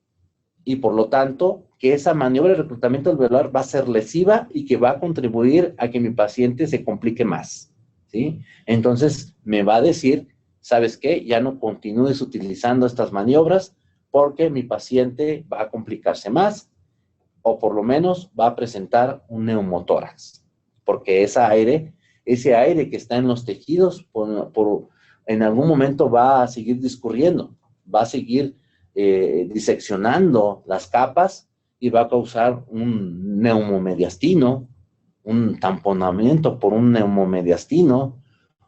[SPEAKER 1] y por lo tanto que esa maniobra de reclutamiento alveolar va a ser lesiva y que va a contribuir a que mi paciente se complique más, ¿sí? Entonces me va a decir, ¿sabes qué? Ya no continúes utilizando estas maniobras porque mi paciente va a complicarse más o por lo menos va a presentar un neumotórax, porque ese aire que está en los tejidos en algún momento va a seguir discurriendo, va a seguir diseccionando las capas y va a causar un neumomediastino, un tamponamiento por un neumomediastino,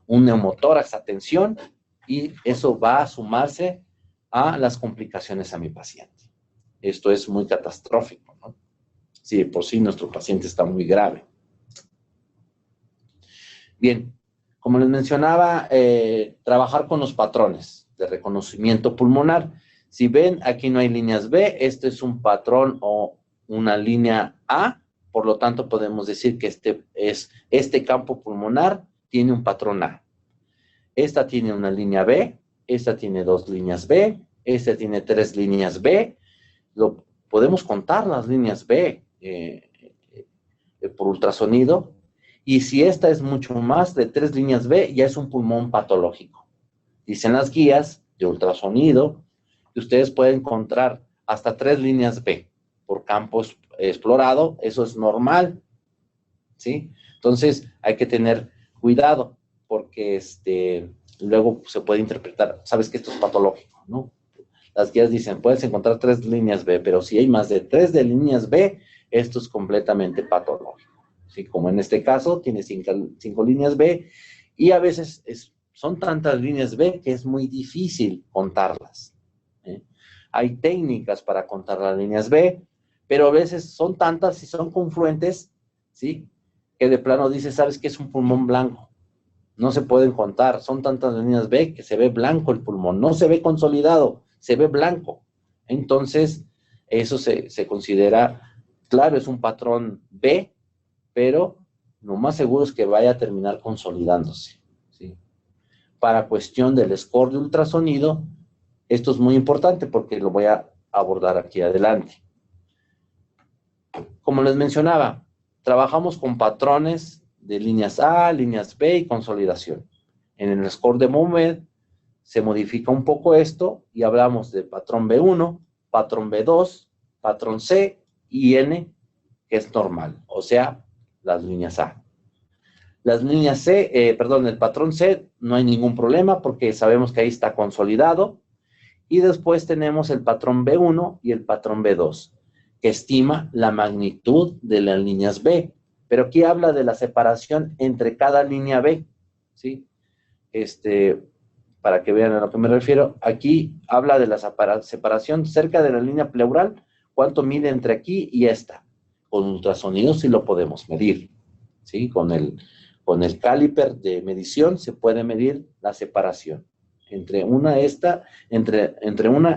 [SPEAKER 1] un neumotórax, atención, y eso va a sumarse a las complicaciones a mi paciente. Esto es muy catastrófico, ¿no? Si de por sí nuestro paciente está muy grave. Bien, como les mencionaba, trabajar con los patrones de reconocimiento pulmonar. Si ven, aquí no hay líneas B, este es un patrón o una línea A, por lo tanto podemos decir que este campo pulmonar tiene un patrón A. Esta tiene una línea B, esta tiene 2 líneas B, esta tiene 3 líneas B. Podemos contar las líneas B por ultrasonido, y si esta es mucho más de 3 líneas B, ya es un pulmón patológico. Dicen las guías de ultrasonido que ustedes pueden encontrar hasta 3 líneas B por campo explorado, eso es normal, ¿sí? Entonces hay que tener cuidado, porque luego se puede interpretar, sabes que esto es patológico, ¿no? Las guías dicen, puedes encontrar 3 líneas B, pero si hay más de 3 de líneas B, esto es completamente patológico. ¿Sí? Como en este caso, tiene 5 líneas B, y a veces son tantas líneas B que es muy difícil contarlas. Hay técnicas para contar las líneas B, pero a veces son tantas y son confluentes, ¿sí? Que de plano dice, ¿sabes qué es un pulmón blanco? No se pueden contar, son tantas líneas B que se ve blanco el pulmón, no se ve consolidado, se ve blanco. Entonces, eso se considera, claro, es un patrón B, pero lo más seguro es que vaya a terminar consolidándose, ¿sí? Para cuestión del score de ultrasonido, esto es muy importante porque lo voy a abordar aquí adelante. Como les mencionaba, trabajamos con patrones de líneas A, líneas B y consolidación. En el score de MOMED se modifica un poco esto y hablamos de patrón B1, patrón B2, patrón C y N, que es normal, o sea, las líneas A. Las líneas C, el patrón C no hay ningún problema porque sabemos que ahí está consolidado. Y después tenemos el patrón B1 y el patrón B2, que estima la magnitud de las líneas B. Pero aquí habla de la separación entre cada línea B, ¿sí? Para que vean a lo que me refiero, aquí habla de la separación cerca de la línea pleural, cuánto mide entre aquí y esta. Con ultrasonido sí lo podemos medir, ¿sí? Con el caliper de medición se puede medir la separación entre una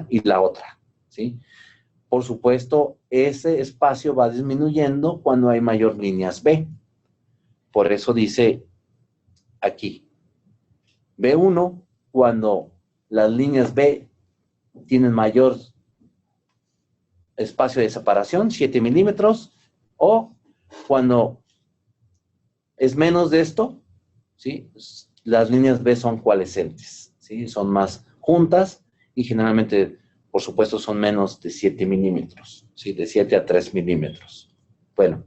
[SPEAKER 1] y la otra, ¿sí? Por supuesto, ese espacio va disminuyendo cuando hay mayor líneas B. Por eso dice aquí, B1, cuando las líneas B tienen mayor espacio de separación, 7 milímetros, o cuando es menos de esto, ¿sí? Las líneas B son coalescentes, ¿sí? Son más juntas y generalmente, por supuesto, son menos de 7 milímetros, ¿sí? De 7 a 3 milímetros. Bueno,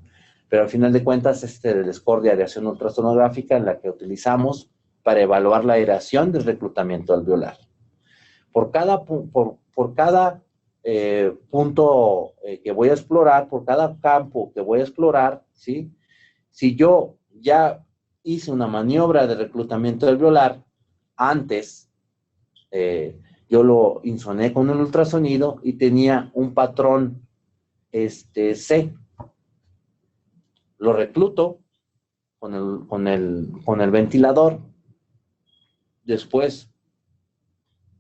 [SPEAKER 1] pero al final de cuentas, este es el score de aireación ultrasonográfica en la que utilizamos para evaluar la aireación del reclutamiento alveolar. Por cada punto que voy a explorar, por cada campo que voy a explorar, ¿sí? Si yo ya hice una maniobra de reclutamiento alveolar antes, yo lo insoné con el ultrasonido y tenía un patrón C. Lo recluto con el ventilador. Después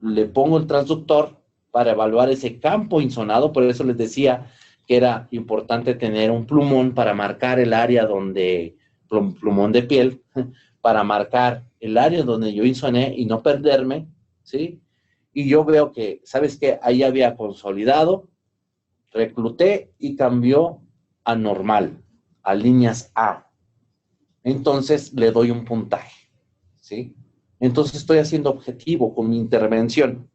[SPEAKER 1] le pongo el transductor para evaluar ese campo insonado. Por eso les decía que era importante tener un plumón para marcar el área donde, plumón de piel, para marcar el área donde yo insoné y no perderme, ¿sí? Y yo veo que, ¿sabes qué? Ahí había consolidado, recluté y cambió a normal, a líneas A. Entonces le doy un puntaje, ¿sí? Entonces estoy haciendo objetivo con mi intervención.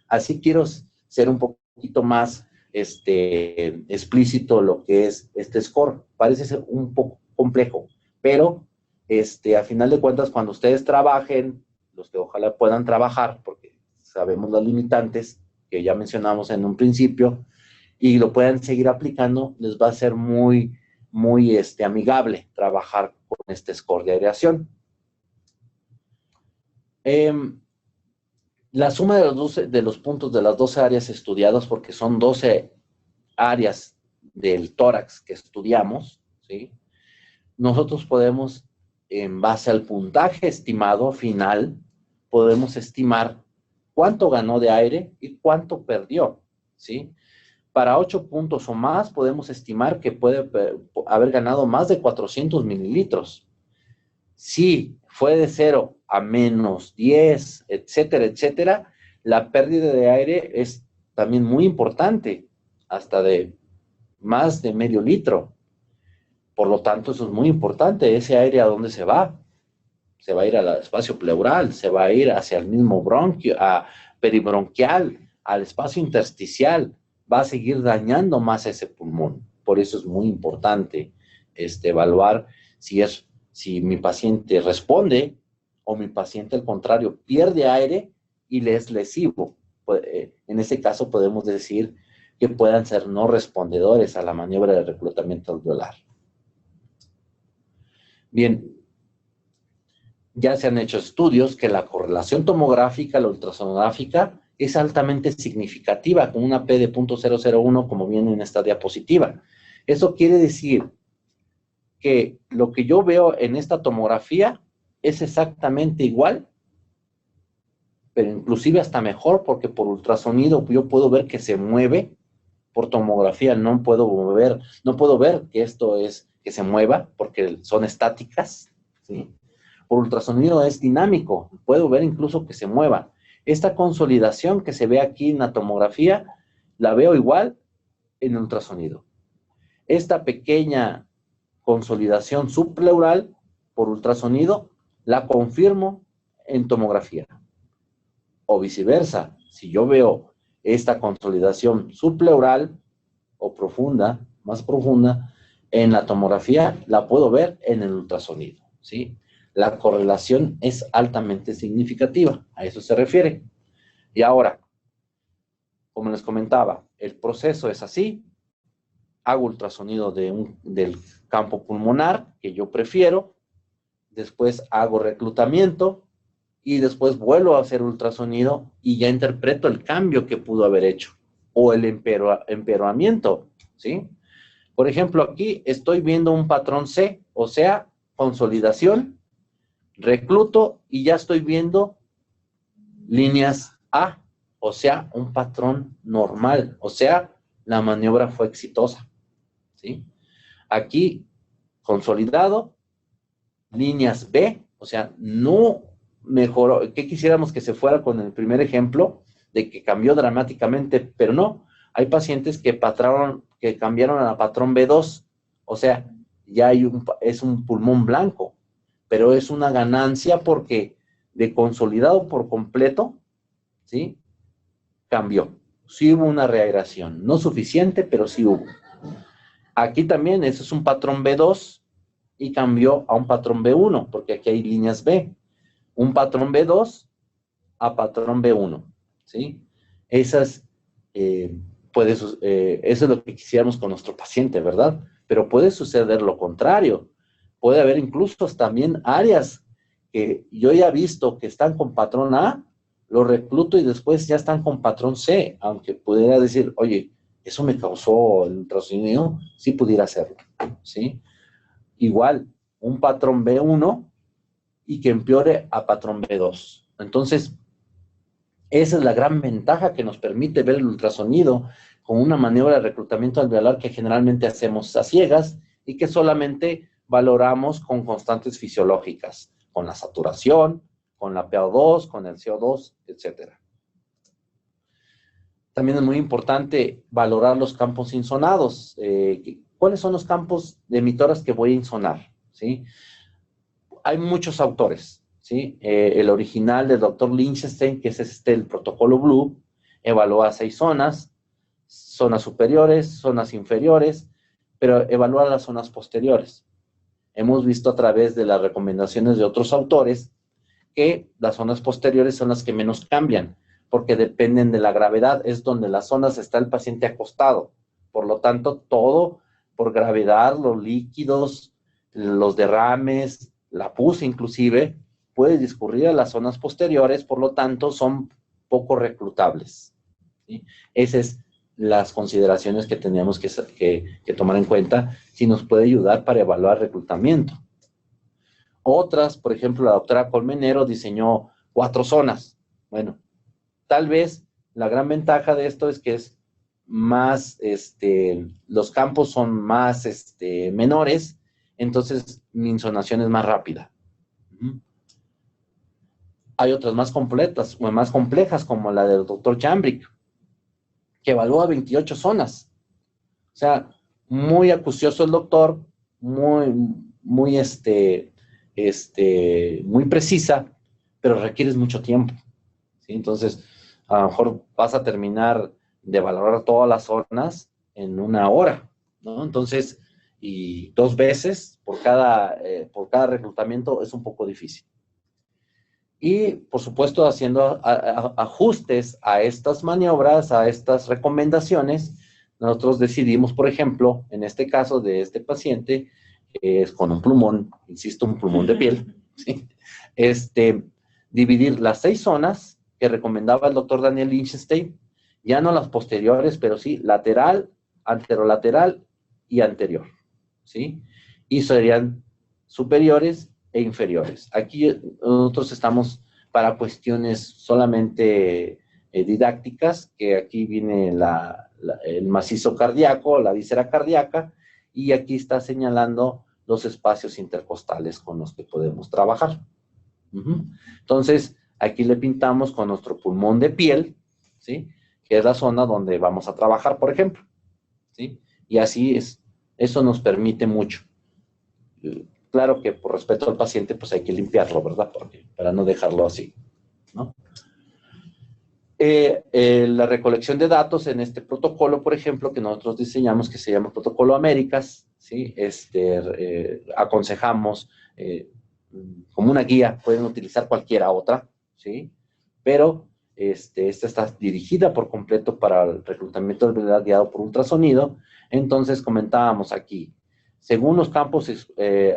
[SPEAKER 1] Así quiero ser un poquito más explícito lo que es este score. Parece ser un poco complejo, pero a final de cuentas, cuando ustedes trabajen, los que ojalá puedan trabajar, porque sabemos las limitantes que ya mencionamos en un principio, y lo puedan seguir aplicando, les va a ser muy, muy amigable trabajar con este score de aireación. La suma de los puntos de las 12 áreas estudiadas, porque son 12 áreas del tórax que estudiamos, ¿sí? Nosotros podemos, en base al puntaje estimado final, podemos estimar cuánto ganó de aire y cuánto perdió, ¿sí? Para 8 puntos o más, podemos estimar que puede haber ganado más de 400 mililitros. Si fue de 0 a menos 10, etcétera, etcétera, la pérdida de aire es también muy importante, hasta de más de medio litro. Por lo tanto, eso es muy importante. Ese aire, ¿a dónde se va? Se va a ir al espacio pleural, se va a ir hacia el mismo bronquio, a peribronquial, al espacio intersticial. Va a seguir dañando más ese pulmón. Por eso es muy importante evaluar si mi paciente responde o mi paciente, al contrario, pierde aire y le es lesivo. En ese caso podemos decir que puedan ser no respondedores a la maniobra de reclutamiento alveolar. Bien, ya se han hecho estudios que la correlación tomográfica, la ultrasonográfica, es altamente significativa, con una P de 0.001, como viene en esta diapositiva. Eso quiere decir que lo que yo veo en esta tomografía es exactamente igual, pero inclusive hasta mejor, porque por ultrasonido yo puedo ver que se mueve. Por tomografía no puedo ver que esto es que se mueva, porque son estáticas, ¿sí? Por ultrasonido es dinámico, puedo ver incluso que se mueva. Esta consolidación que se ve aquí en la tomografía, la veo igual en ultrasonido. Esta pequeña consolidación subpleural por ultrasonido, la confirmo en tomografía. O viceversa, si yo veo esta consolidación subpleural o profunda, más profunda, en la tomografía, la puedo ver en el ultrasonido, ¿sí? La correlación es altamente significativa, a eso se refiere. Y ahora, como les comentaba, el proceso es así: hago ultrasonido del campo pulmonar, que yo prefiero, después hago reclutamiento, y después vuelvo a hacer ultrasonido y ya interpreto el cambio que pudo haber hecho, o el empeoramiento, ¿sí? Por ejemplo, aquí estoy viendo un patrón C, o sea, consolidación, recluto, y ya estoy viendo líneas A, o sea, un patrón normal, o sea, la maniobra fue exitosa, ¿sí? Aquí, consolidado, líneas B, o sea, no mejoró. ¿Qué quisiéramos que se fuera con el primer ejemplo de que cambió dramáticamente? Pero no, hay pacientes que cambiaron a la patrón B2, o sea, ya es un pulmón blanco, pero es una ganancia porque de consolidado por completo, ¿sí? Cambió. Sí hubo una reaeración, no suficiente, pero sí hubo. Aquí también, eso es un patrón B2 y cambió a un patrón B1, porque aquí hay líneas B. Un patrón B2 a patrón B1, ¿sí? Eso es lo que quisiéramos con nuestro paciente, ¿verdad? Pero puede suceder lo contrario. Puede haber incluso también áreas que yo ya he visto que están con patrón A, lo recluto y después ya están con patrón C, aunque pudiera decir, oye, ¿eso me causó el ultrasonido? Sí pudiera hacerlo, ¿sí? Igual, un patrón B1 y que empeore a patrón B2. Entonces, esa es la gran ventaja que nos permite ver el ultrasonido, con una maniobra de reclutamiento alveolar que generalmente hacemos a ciegas y que solamente valoramos con constantes fisiológicas, con la saturación, con la PO2, con el CO2, etcétera. También es muy importante valorar los campos insonados. ¿Cuáles son los campos de emisoras que voy a insonar? ¿Sí? Hay muchos autores, ¿sí? El original del doctor Lichtenstein, que es el protocolo Blue, evalúa 6 zonas superiores, zonas inferiores, pero evalúa las zonas posteriores. Hemos visto a través de las recomendaciones de otros autores que las zonas posteriores son las que menos cambian, porque dependen de la gravedad, es donde las zonas está el paciente acostado. Por lo tanto, todo por gravedad, los líquidos, los derrames, la pus inclusive, puede discurrir a las zonas posteriores, por lo tanto, son poco reclutables. ¿Sí? Esas es las consideraciones que tenemos que tomar en cuenta si nos puede ayudar para evaluar reclutamiento. Otras, por ejemplo, la doctora Colmenero diseñó 4 zonas. Bueno, tal vez la gran ventaja de esto es que es más, los campos son más menores, entonces mi insonación es más rápida. Hay otras más completas o más complejas, como la del doctor Jambrick, que evalúa 28 zonas. O sea, muy acucioso el doctor, muy precisa, pero requieres mucho tiempo. ¿Sí? Entonces, a lo mejor vas a terminar de valorar todas las zonas en 1 hora, ¿no? Entonces, y 2 veces por cada reclutamiento es un poco difícil. Y, por supuesto, haciendo ajustes a estas maniobras, a estas recomendaciones, nosotros decidimos, por ejemplo, en este caso de este paciente, es con un pulmón, insisto, un pulmón de piel, ¿sí? Dividir las 6 zonas que recomendaba el doctor Daniel Lichtenstein, ya no las posteriores, pero sí lateral, anterolateral y anterior, ¿sí? Y serían superiores e inferiores. Aquí nosotros estamos para cuestiones solamente didácticas, que aquí viene el macizo cardíaco, la víscera cardíaca, y aquí está señalando los espacios intercostales con los que podemos trabajar. Entonces, aquí le pintamos con nuestro pulmón de piel, ¿sí? Que es la zona donde vamos a trabajar, por ejemplo, ¿sí? Y así es. Eso nos permite mucho. Claro que por respeto al paciente, pues hay que limpiarlo, ¿verdad? Para no dejarlo así, ¿no? La recolección de datos en este protocolo, por ejemplo, que nosotros diseñamos, que se llama Protocolo Américas, ¿sí? Aconsejamos como una guía, pueden utilizar cualquiera otra, ¿sí? Pero esta está dirigida por completo para el reclutamiento alveolar guiado por ultrasonido. Entonces comentábamos aquí, según los campos,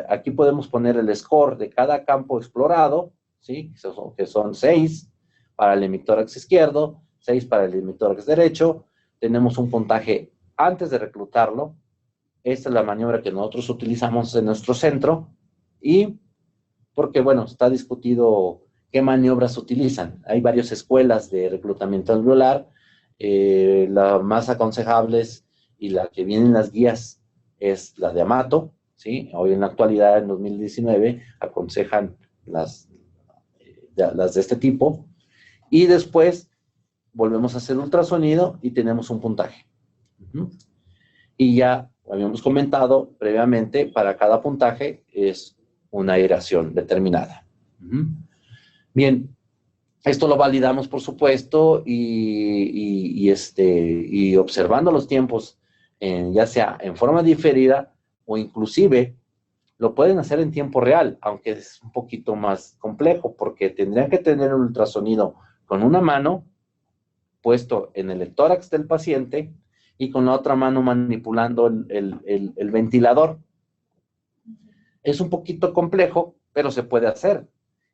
[SPEAKER 1] aquí podemos poner el score de cada campo explorado, ¿sí? Que son 6 para el hemitórax izquierdo, 6 para el hemitórax derecho. Tenemos un puntaje antes de reclutarlo. Esta es la maniobra que nosotros utilizamos en nuestro centro. Y porque, bueno, está discutido qué maniobras se utilizan. Hay varias escuelas de reclutamiento alveolar. Las más aconsejables y la que viene en las guías es la de Amato, ¿sí? Hoy en la actualidad, en 2019, aconsejan las de este tipo. Y después volvemos a hacer ultrasonido y tenemos un puntaje. Y ya habíamos comentado previamente, para cada puntaje es una aireación determinada. Bien, esto lo validamos, por supuesto, y observando los tiempos, ya sea en forma diferida o inclusive lo pueden hacer en tiempo real, aunque es un poquito más complejo, porque tendrían que tener un ultrasonido con una mano puesto en el tórax del paciente y con la otra mano manipulando el ventilador. Es un poquito complejo, pero se puede hacer.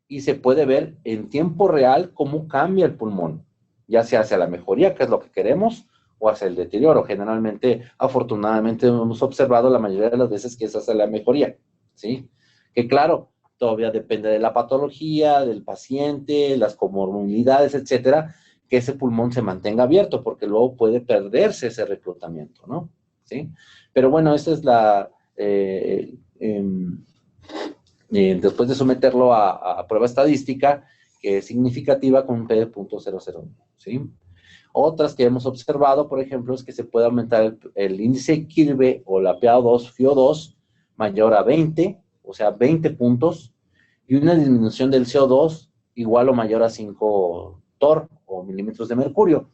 [SPEAKER 1] Y se puede ver en tiempo real cómo cambia el pulmón, ya sea hacia la mejoría, que es lo que queremos, o hacia el deterioro. Generalmente, afortunadamente, hemos observado la mayoría de las veces que es hacia la mejoría, ¿sí? Que claro, todavía depende de la patología, del paciente, las comorbilidades, etcétera, que ese pulmón se mantenga abierto, porque luego puede perderse ese reclutamiento, ¿no? ¿Sí? Pero bueno, esa es la... después de someterlo a prueba estadística, que es significativa con un P.001, ¿sí? Otras que hemos observado, por ejemplo, es que se puede aumentar el índice Kirbe o la PaO2, FiO2, mayor a 20, o sea, 20 puntos, y una disminución del CO2 igual o mayor a 5 torr o milímetros de mercurio.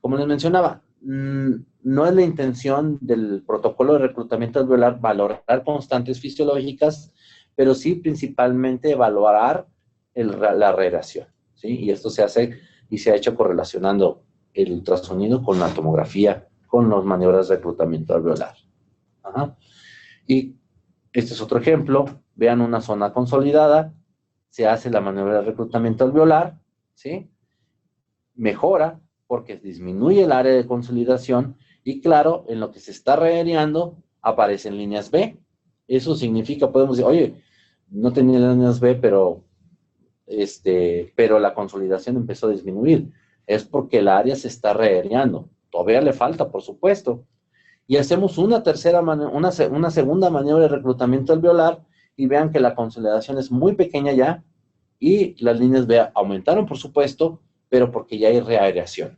[SPEAKER 1] Como les mencionaba, no es la intención del protocolo de reclutamiento alveolar valorar constantes fisiológicas, pero sí principalmente evaluar la regresión, ¿sí? Y esto se hace y se ha hecho correlacionando el ultrasonido con la tomografía, con las maniobras de reclutamiento alveolar. Ajá. Y este es otro ejemplo. Vean una zona consolidada, se hace la maniobra de reclutamiento alveolar, ¿sí? Mejora porque disminuye el área de consolidación y claro, en lo que se está reareando aparecen líneas B. Eso significa, podemos decir, oye, no tenía líneas B, pero la consolidación empezó a disminuir. Es porque el área se está reareando. Todavía le falta, por supuesto. Y hacemos una segunda maniobra de reclutamiento alveolar y vean que la consolidación es muy pequeña ya y las líneas B aumentaron, por supuesto, pero porque ya hay reareación.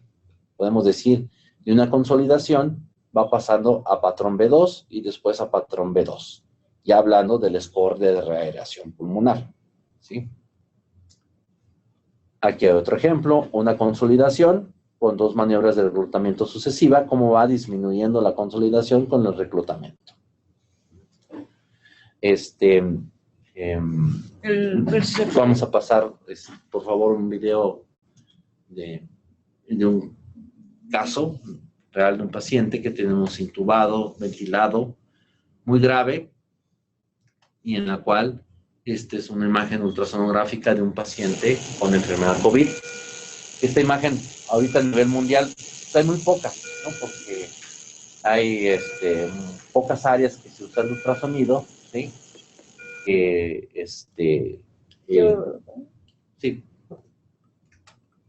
[SPEAKER 1] Podemos decir, de una consolidación va pasando a patrón B2 y después a patrón B2, ya hablando del score de reareación pulmonar, ¿sí? Aquí hay otro ejemplo, una consolidación con 2 maniobras de reclutamiento sucesiva, cómo va disminuyendo la consolidación con el reclutamiento. Vamos a pasar, por favor, un video de un caso real de un paciente que tenemos intubado, ventilado, muy grave, y en la cual esta es una imagen ultrasonográfica de un paciente con enfermedad COVID. Esta imagen, ahorita a nivel mundial, hay muy pocas, ¿no? Porque hay pocas áreas que se usa el ultrasonido, ¿sí? Sí.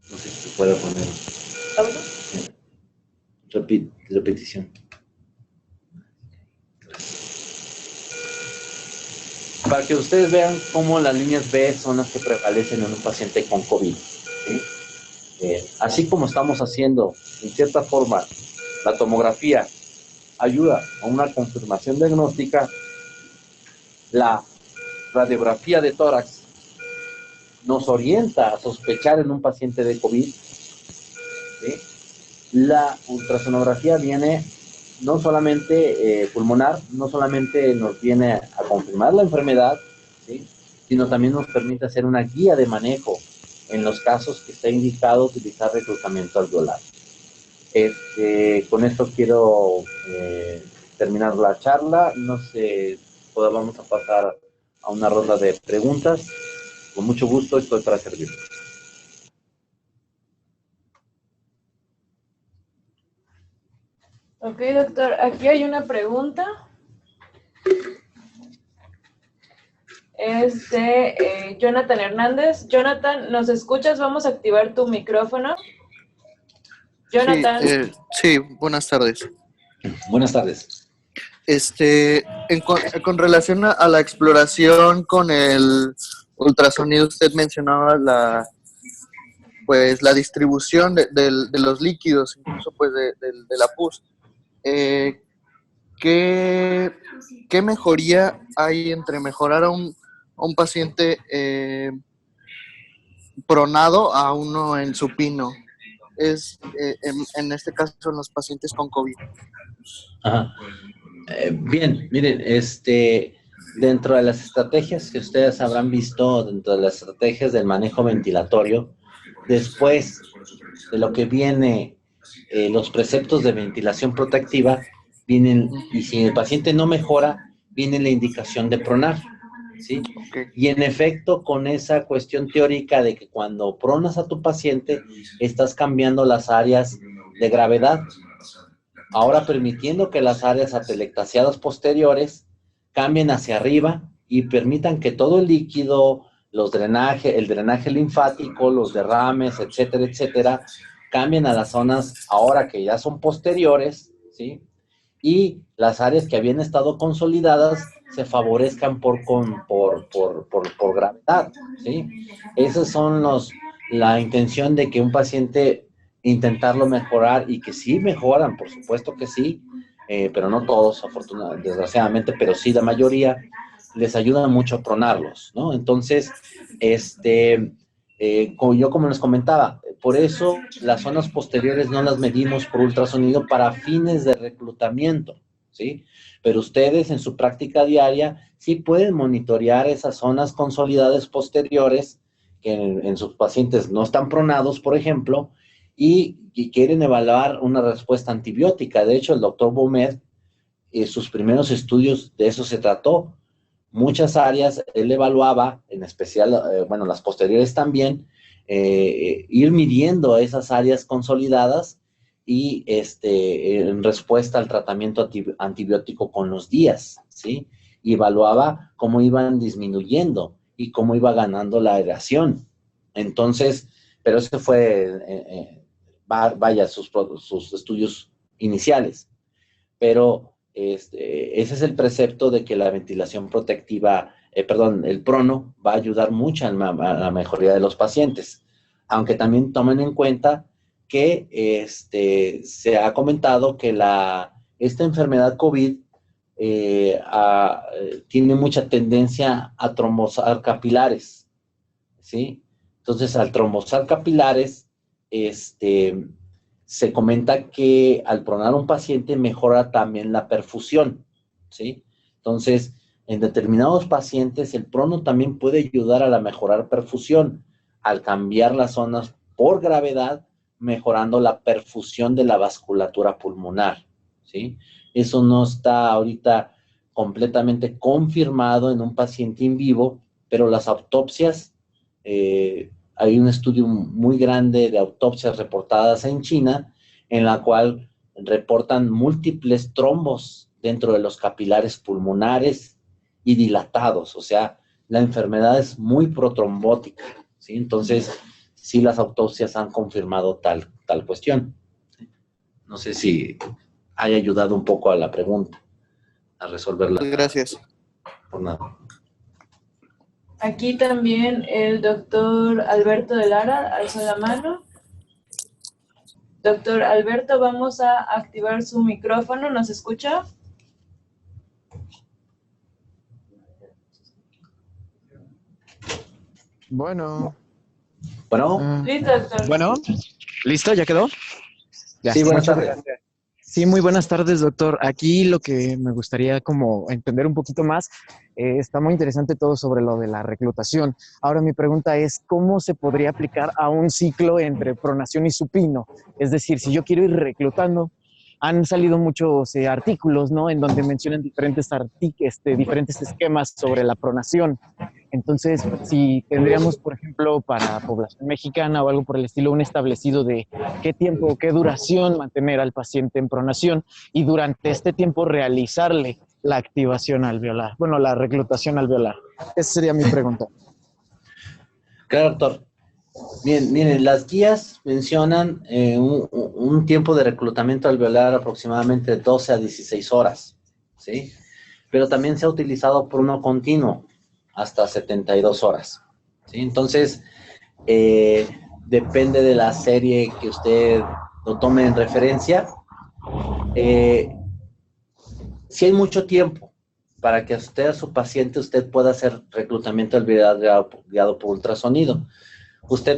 [SPEAKER 1] No sé si se puede poner. Repetición. Para que ustedes vean cómo las líneas B son las que prevalecen en un paciente con COVID, ¿sí? Así como estamos haciendo, en cierta forma, la tomografía ayuda a una confirmación diagnóstica, la radiografía de tórax nos orienta a sospechar en un paciente de COVID, ¿sí? La ultrasonografía viene no solamente pulmonar, no solamente nos viene a confirmar la enfermedad, ¿sí? Sino también nos permite hacer una guía de manejo en los casos que está indicado utilizar reclutamiento alveolar. Con esto quiero terminar la charla. No sé, vamos a pasar a una ronda de preguntas. Con mucho gusto estoy para servir.
[SPEAKER 2] Ok, doctor, aquí hay una pregunta. Es de Jonathan Hernández. Jonathan, ¿nos escuchas? Vamos a activar tu micrófono. Jonathan.
[SPEAKER 3] Sí, buenas tardes.
[SPEAKER 1] Buenas tardes.
[SPEAKER 3] Con relación a la exploración con el ultrasonido, usted mencionaba la distribución de los líquidos, incluso pues de la pus. ¿Qué mejoría hay entre mejorar a un paciente pronado a uno en supino? En este caso en los pacientes con COVID.
[SPEAKER 1] Ajá. Bien, miren, dentro de las estrategias que ustedes habrán visto, dentro de las estrategias del manejo ventilatorio, después de lo que viene, los preceptos de ventilación protectiva, vienen, y si el paciente no mejora, viene la indicación de pronar, ¿sí?
[SPEAKER 3] Okay.
[SPEAKER 1] Y en efecto, con esa cuestión teórica de que cuando pronas a tu paciente, estás cambiando las áreas de gravedad, ahora permitiendo que las áreas atelectasiadas posteriores cambien hacia arriba y permitan que todo el líquido, el drenaje linfático, los derrames, etcétera, etcétera, cambien a las zonas ahora que ya son posteriores, ¿sí? Y las áreas que habían estado consolidadas se favorezcan por gravedad, ¿sí? Esas son la intención de que un paciente intentarlo mejorar y que sí mejoran, por supuesto que sí, pero no todos, afortunadamente, desgraciadamente, pero sí la mayoría, les ayuda mucho a pronarlos, ¿no? Entonces, como les comentaba, por eso las zonas posteriores no las medimos por ultrasonido para fines de reclutamiento, ¿sí? Pero ustedes en su práctica diaria sí pueden monitorear esas zonas consolidadas posteriores que en sus pacientes no están pronados, por ejemplo, y quieren evaluar una respuesta antibiótica. De hecho, el doctor Bomed, sus primeros estudios de eso se trató. Muchas áreas él evaluaba, en especial, las posteriores también, ir midiendo esas áreas consolidadas y en respuesta al tratamiento antibiótico con los días, ¿sí? Y evaluaba cómo iban disminuyendo y cómo iba ganando la aireación. Entonces, pero ese fue, sus estudios iniciales. Pero ese es el precepto de que la ventilación protectiva, el prono, va a ayudar mucho a la mejoría de los pacientes. Aunque también tomen en cuenta que se ha comentado que esta enfermedad COVID tiene mucha tendencia a trombosar capilares, ¿sí? Entonces, al trombosar capilares, se comenta que al pronar un paciente mejora también la perfusión, ¿sí? Entonces, en determinados pacientes, el prono también puede ayudar a la mejorar perfusión, al cambiar las zonas por gravedad, mejorando la perfusión de la vasculatura pulmonar, ¿sí? Eso no está ahorita completamente confirmado en un paciente in vivo, pero las autopsias, hay un estudio muy grande de autopsias reportadas en China, en la cual reportan múltiples trombos dentro de los capilares pulmonares y dilatados. O sea, la enfermedad es muy protrombótica, ¿sí? Entonces, sí, las autopsias han confirmado tal cuestión. No sé si haya ayudado un poco a la pregunta, a resolverla.
[SPEAKER 3] Gracias.
[SPEAKER 1] Por nada.
[SPEAKER 2] Aquí también el doctor Alberto de Lara alzó la mano. Doctor Alberto, vamos a activar su micrófono. ¿Nos escucha?
[SPEAKER 4] Bueno.
[SPEAKER 2] Listo, doctor.
[SPEAKER 4] Bueno, ¿listo? ¿Ya quedó? Ya.
[SPEAKER 1] Sí, buenas tardes.
[SPEAKER 4] Sí, muy buenas tardes, doctor. Aquí lo que me gustaría como entender un poquito más, está muy interesante todo sobre lo de la reclutación. Ahora mi pregunta es, ¿cómo se podría aplicar a un ciclo entre pronación y supino? Es decir, si yo quiero ir reclutando, han salido muchos artículos, ¿no? En donde mencionan diferentes esquemas sobre la pronación. Entonces, si tendríamos, por ejemplo, para población mexicana o algo por el estilo, un establecido de qué tiempo, qué duración mantener al paciente en pronación y durante este tiempo realizarle la activación alveolar, bueno, la reclutación alveolar. Esa sería mi pregunta.
[SPEAKER 1] Claro, doctor. Bien, miren, las guías mencionan un tiempo de reclutamiento alveolar aproximadamente de 12 a 16 horas, ¿sí? Pero también se ha utilizado por uno continuo hasta 72 horas, ¿sí? Entonces, depende de la serie que usted lo tome en referencia. Si hay mucho tiempo para que usted, a su paciente, usted pueda hacer reclutamiento alveolar guiado por ultrasonido. Usted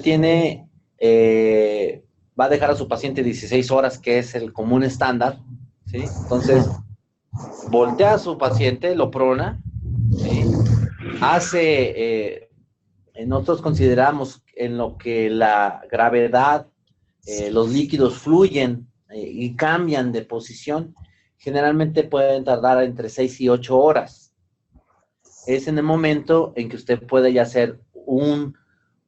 [SPEAKER 1] va a dejar a su paciente 16 horas, que es el común estándar, ¿sí? Entonces, voltea a su paciente, lo prona, ¿sí? Nosotros consideramos en lo que la gravedad, los líquidos fluyen y cambian de posición, generalmente pueden tardar entre 6 y 8 horas. Es en el momento en que usted puede ya hacer un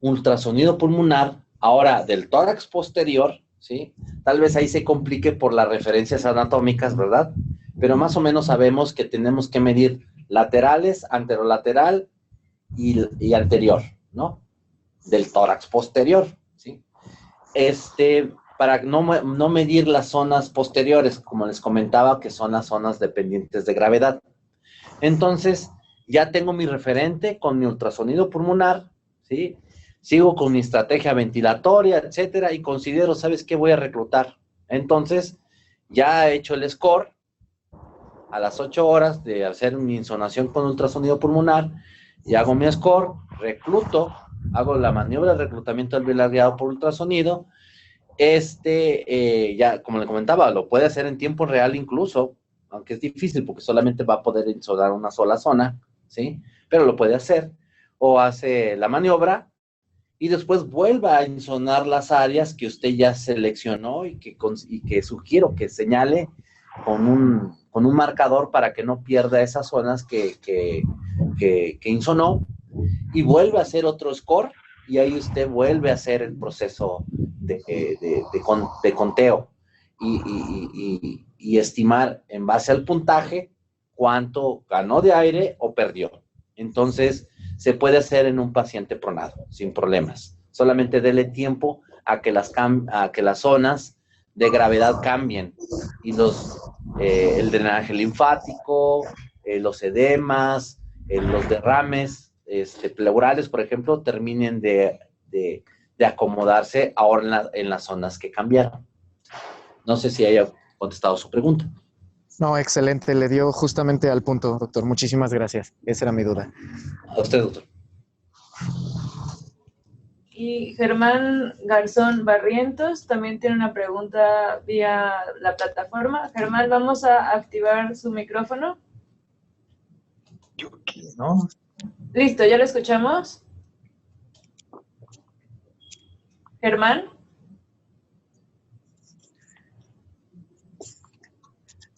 [SPEAKER 1] ultrasonido pulmonar, ahora del tórax posterior, ¿sí? Tal vez ahí se complique por las referencias anatómicas, ¿verdad? Pero más o menos sabemos que tenemos que medir laterales, anterolateral y anterior, ¿no? Del tórax posterior, ¿sí? para no medir las zonas posteriores, como les comentaba, que son las zonas dependientes de gravedad. Entonces, ya tengo mi referente con mi ultrasonido pulmonar, ¿sí? Sigo con mi estrategia ventilatoria, etcétera, y considero, ¿sabes qué? Voy a reclutar. Entonces, ya he hecho el score a las 8 horas de hacer mi insonación con ultrasonido pulmonar, y hago mi score, recluto, hago la maniobra de reclutamiento alveolar guiado por ultrasonido. Ya, como le comentaba, lo puede hacer en tiempo real incluso, aunque es difícil porque solamente va a poder insonar una sola zona, ¿sí? Pero lo puede hacer. O hace la maniobra y después vuelva a insonar las áreas que usted ya seleccionó y que sugiero que señale con un marcador para que no pierda esas zonas que insonó, y vuelve a hacer otro score, y ahí usted vuelve a hacer el proceso de conteo y estimar en base al puntaje cuánto ganó de aire o perdió. Entonces, se puede hacer en un paciente pronado, sin problemas. Solamente dele tiempo a que las zonas de gravedad cambien y el drenaje linfático, los edemas, los derrames pleurales, por ejemplo, terminen de acomodarse ahora en las zonas que cambiaron. No sé si haya contestado su pregunta.
[SPEAKER 4] No, excelente. Le dio justamente al punto, doctor. Muchísimas gracias. Esa era mi duda.
[SPEAKER 1] A usted, doctor.
[SPEAKER 2] Y Germán Garzón Barrientos también tiene una pregunta vía la plataforma. Germán, vamos a activar su micrófono.
[SPEAKER 5] ¿No?
[SPEAKER 2] Listo, ¿ya lo escuchamos? Germán.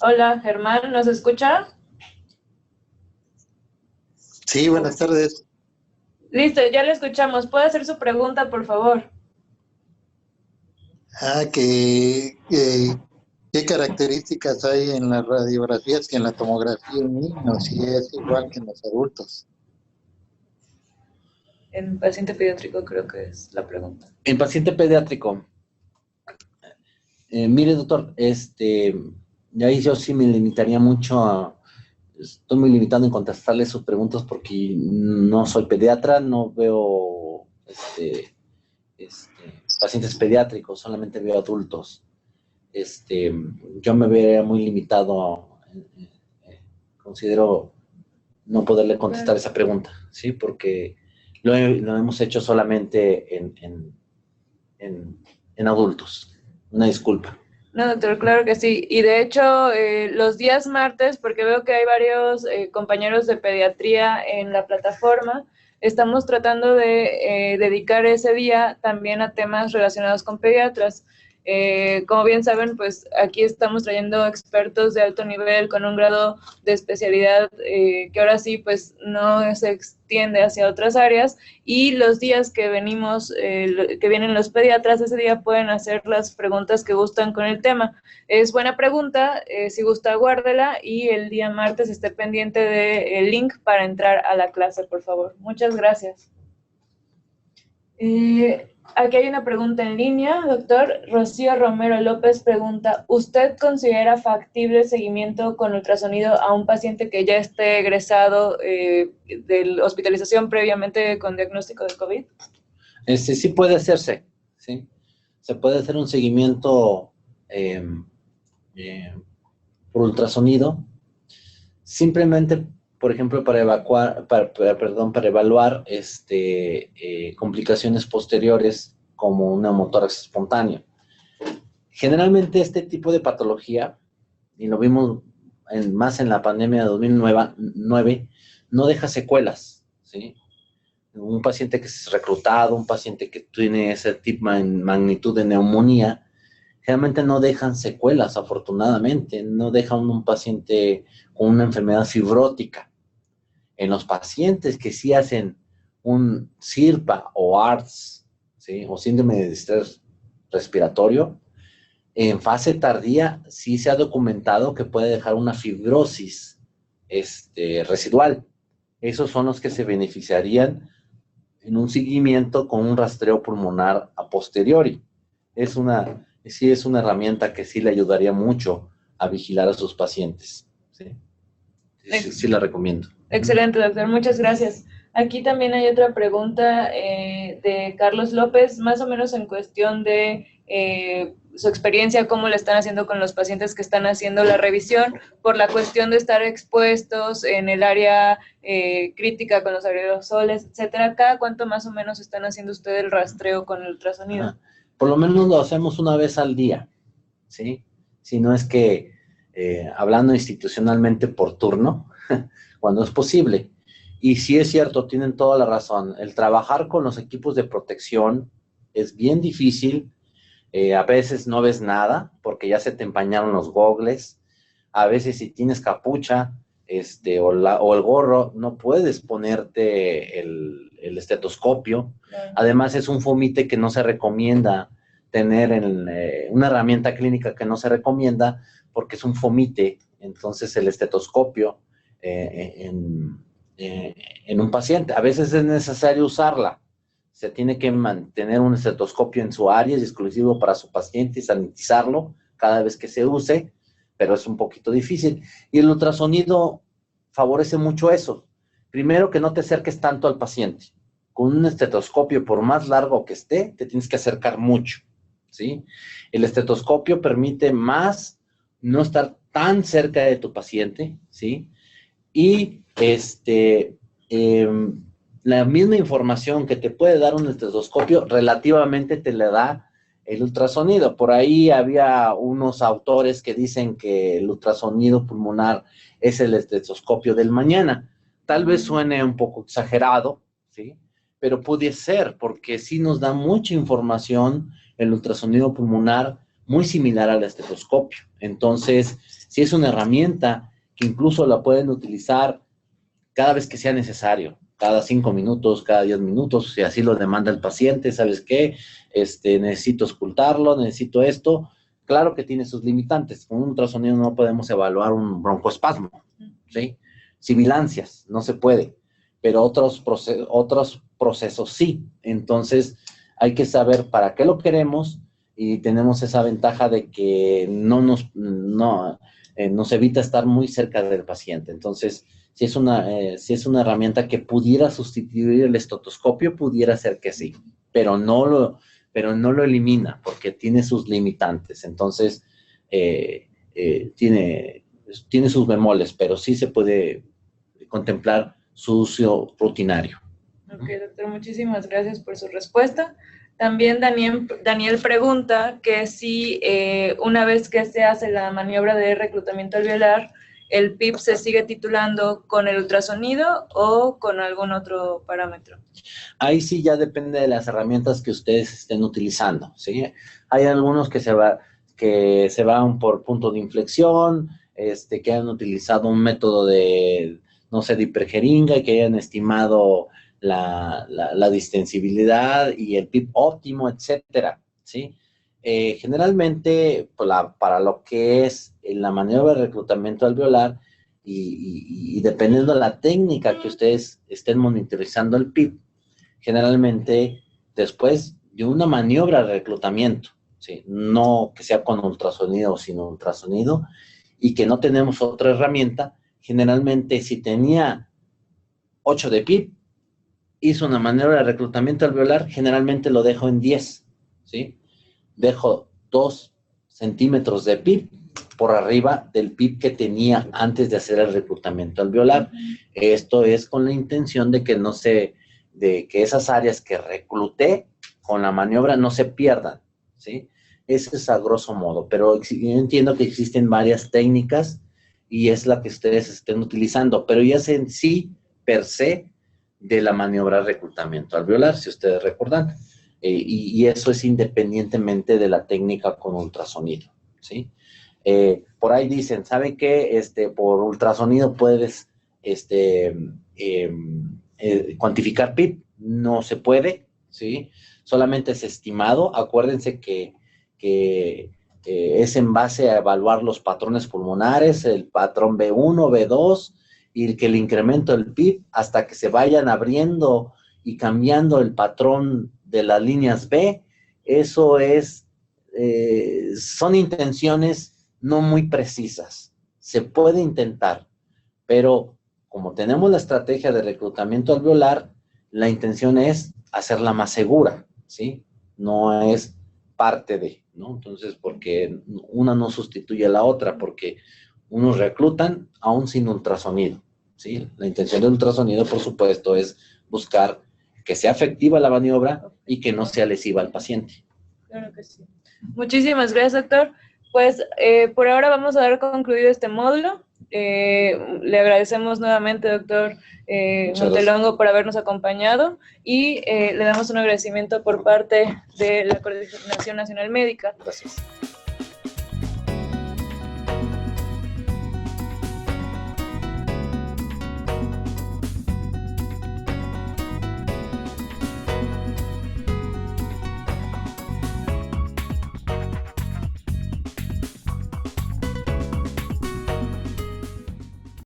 [SPEAKER 2] Hola, Germán, ¿nos escucha?
[SPEAKER 5] Sí, buenas tardes.
[SPEAKER 2] Listo, ya lo escuchamos. ¿Puede hacer su pregunta, por favor?
[SPEAKER 5] ¿Qué características hay en las radiografías que en la tomografía en niños, si es igual que en los adultos?
[SPEAKER 2] En paciente pediátrico creo que es la pregunta.
[SPEAKER 1] En paciente pediátrico, mire, doctor, de ahí yo sí me limitaría mucho estoy muy limitado en contestarle sus preguntas porque no soy pediatra, no veo pacientes pediátricos, solamente veo adultos. Yo me vería muy limitado, considero no poderle contestar esa pregunta, ¿sí? Porque lo hemos hecho solamente en adultos. Una disculpa.
[SPEAKER 2] No, doctor, claro que sí. Y de hecho, los días martes, porque veo que hay varios compañeros de pediatría en la plataforma, estamos tratando de dedicar ese día también a temas relacionados con pediatras. Como bien saben, pues aquí estamos trayendo expertos de alto nivel con un grado de especialidad que ahora sí, pues no se extiende hacia otras áreas, y los días que que vienen los pediatras, ese día pueden hacer las preguntas que gustan con el tema. Es buena pregunta, si gusta guárdela, y el día martes esté pendiente del link para entrar a la clase, por favor. Muchas gracias. Aquí hay una pregunta en línea, doctor. Rocío Romero López pregunta, ¿usted considera factible el seguimiento con ultrasonido a un paciente que ya esté egresado de hospitalización previamente con diagnóstico de COVID?
[SPEAKER 1] Sí puede hacerse, ¿sí? Se puede hacer un seguimiento por ultrasonido, simplemente, por ejemplo, para evaluar complicaciones posteriores como un neumotórax espontáneo. Generalmente este tipo de patología, y lo vimos más en la pandemia de 2009, no deja secuelas, ¿sí? Un paciente que es reclutado, un paciente que tiene ese tipo de magnitud de neumonía, generalmente no dejan secuelas, afortunadamente, no dejan un paciente con una enfermedad fibrótica. En los pacientes que sí hacen un SIRPA o ARDS, ¿sí? O síndrome de distrés respiratorio, en fase tardía sí se ha documentado que puede dejar una fibrosis residual. Esos son los que se beneficiarían en un seguimiento con un rastreo pulmonar a posteriori. Es una sí es una herramienta que sí le ayudaría mucho a vigilar a sus pacientes. Sí, sí la recomiendo.
[SPEAKER 2] Excelente, doctor. Muchas gracias. Aquí también hay otra pregunta de Carlos López, más o menos en cuestión de su experiencia, cómo le están haciendo con los pacientes que están haciendo la revisión, por la cuestión de estar expuestos en el área crítica con los aerosoles, etcétera. ¿Cada cuánto más o menos están haciendo ustedes el rastreo con el ultrasonido?
[SPEAKER 1] Ajá. Por lo menos lo hacemos una vez al día, ¿sí? Si no es que, hablando institucionalmente por turno, cuando es posible. Y sí es cierto, tienen toda la razón. El trabajar con los equipos de protección es bien difícil. A veces no ves nada porque ya se te empañaron los gogles. A veces si tienes capucha o el gorro, no puedes ponerte el estetoscopio.
[SPEAKER 2] Claro.
[SPEAKER 1] Además es un fomite que no se recomienda tener una herramienta clínica que no se recomienda porque es un fomite. Entonces el estetoscopio en un paciente, a veces es necesario usarla. Se tiene que mantener un estetoscopio en su área, es exclusivo para su paciente y sanitizarlo cada vez que se use, pero es un poquito difícil. Y el ultrasonido favorece mucho eso. Primero, que no te acerques tanto al paciente. Con un estetoscopio, por más largo que esté, te tienes que acercar mucho, ¿sí? El estetoscopio permite más no estar tan cerca de tu paciente, ¿sí? Y la misma información que te puede dar un estetoscopio, relativamente te la da el ultrasonido. Por ahí había unos autores que dicen que el ultrasonido pulmonar es el estetoscopio del mañana. Tal vez suene un poco exagerado, ¿sí? Pero puede ser, porque sí nos da mucha información el ultrasonido pulmonar, muy similar al estetoscopio. Entonces, sí es una herramienta que incluso la pueden utilizar cada vez que sea necesario, cada 5 minutos, cada 10 minutos, si así lo demanda el paciente. ¿Sabes qué? Necesito auscultarlo, necesito esto. Claro que tiene sus limitantes. Con un ultrasonido no podemos evaluar un broncoespasmo, ¿sí? Sibilancias, no se puede, pero otros procesos sí. Entonces, hay que saber para qué lo queremos y tenemos esa ventaja de que nos evita estar muy cerca del paciente. Entonces, si es una herramienta que pudiera sustituir el estetoscopio, pudiera ser que sí, pero no lo elimina porque tiene sus limitantes. Entonces, tiene sus bemoles, pero sí se puede contemplar su uso rutinario.
[SPEAKER 2] Ok, doctor, muchísimas gracias por su respuesta. También Daniel pregunta que si una vez que se hace la maniobra de reclutamiento alveolar, ¿el PIP se sigue titulando con el ultrasonido o con algún otro parámetro?
[SPEAKER 1] Ahí sí ya depende de las herramientas que ustedes estén utilizando, ¿sí? Hay algunos que se van por punto de inflexión, que han utilizado un método de, no sé, de hiperjeringa y que hayan estimado la distensibilidad y el PIP óptimo, etcétera, ¿sí? Generalmente, pues para lo que es la maniobra de reclutamiento alveolar y dependiendo de la técnica que ustedes estén monitorizando el PIP, generalmente después de una maniobra de reclutamiento, ¿sí? No que sea con ultrasonido o sin ultrasonido, y que no tenemos otra herramienta, generalmente si tenía 8 de PIP, hizo una maniobra de reclutamiento alveolar, generalmente lo dejo en 10, ¿sí? Dejo 2 centímetros de PIP por arriba del PIP que tenía antes de hacer el reclutamiento alveolar. Esto es con la intención de que esas áreas que recluté con la maniobra no se pierdan, ¿sí? Ese es a grosso modo, pero yo entiendo que existen varias técnicas y es la que ustedes estén utilizando, pero ya es en sí, per se, de la maniobra de reclutamiento alveolar, si ustedes recuerdan, y eso es independientemente de la técnica con ultrasonido, ¿sí? Por ahí dicen, ¿saben qué? Por ultrasonido puedes cuantificar PIP. No se puede, ¿sí? Solamente es estimado. Acuérdense que es en base a evaluar los patrones pulmonares, el patrón B1, B2, y que el incremento del PIP hasta que se vayan abriendo y cambiando el patrón de las líneas B, eso es son intenciones no muy precisas. Se puede intentar, pero como tenemos la estrategia de reclutamiento alveolar, la intención es hacerla más segura, ¿sí? No es parte de, ¿no? Entonces, porque una no sustituye a la otra, porque unos reclutan aún sin ultrasonido, ¿sí? La intención del ultrasonido, por supuesto, es buscar que sea efectiva la maniobra y que no sea lesiva al paciente.
[SPEAKER 2] Claro que sí. Muchísimas gracias, doctor. Pues por ahora vamos a dar concluido este módulo. Le agradecemos nuevamente, doctor Montelongo, por habernos acompañado y le damos un agradecimiento por parte de la Coordinación Nacional Médica.
[SPEAKER 1] Gracias.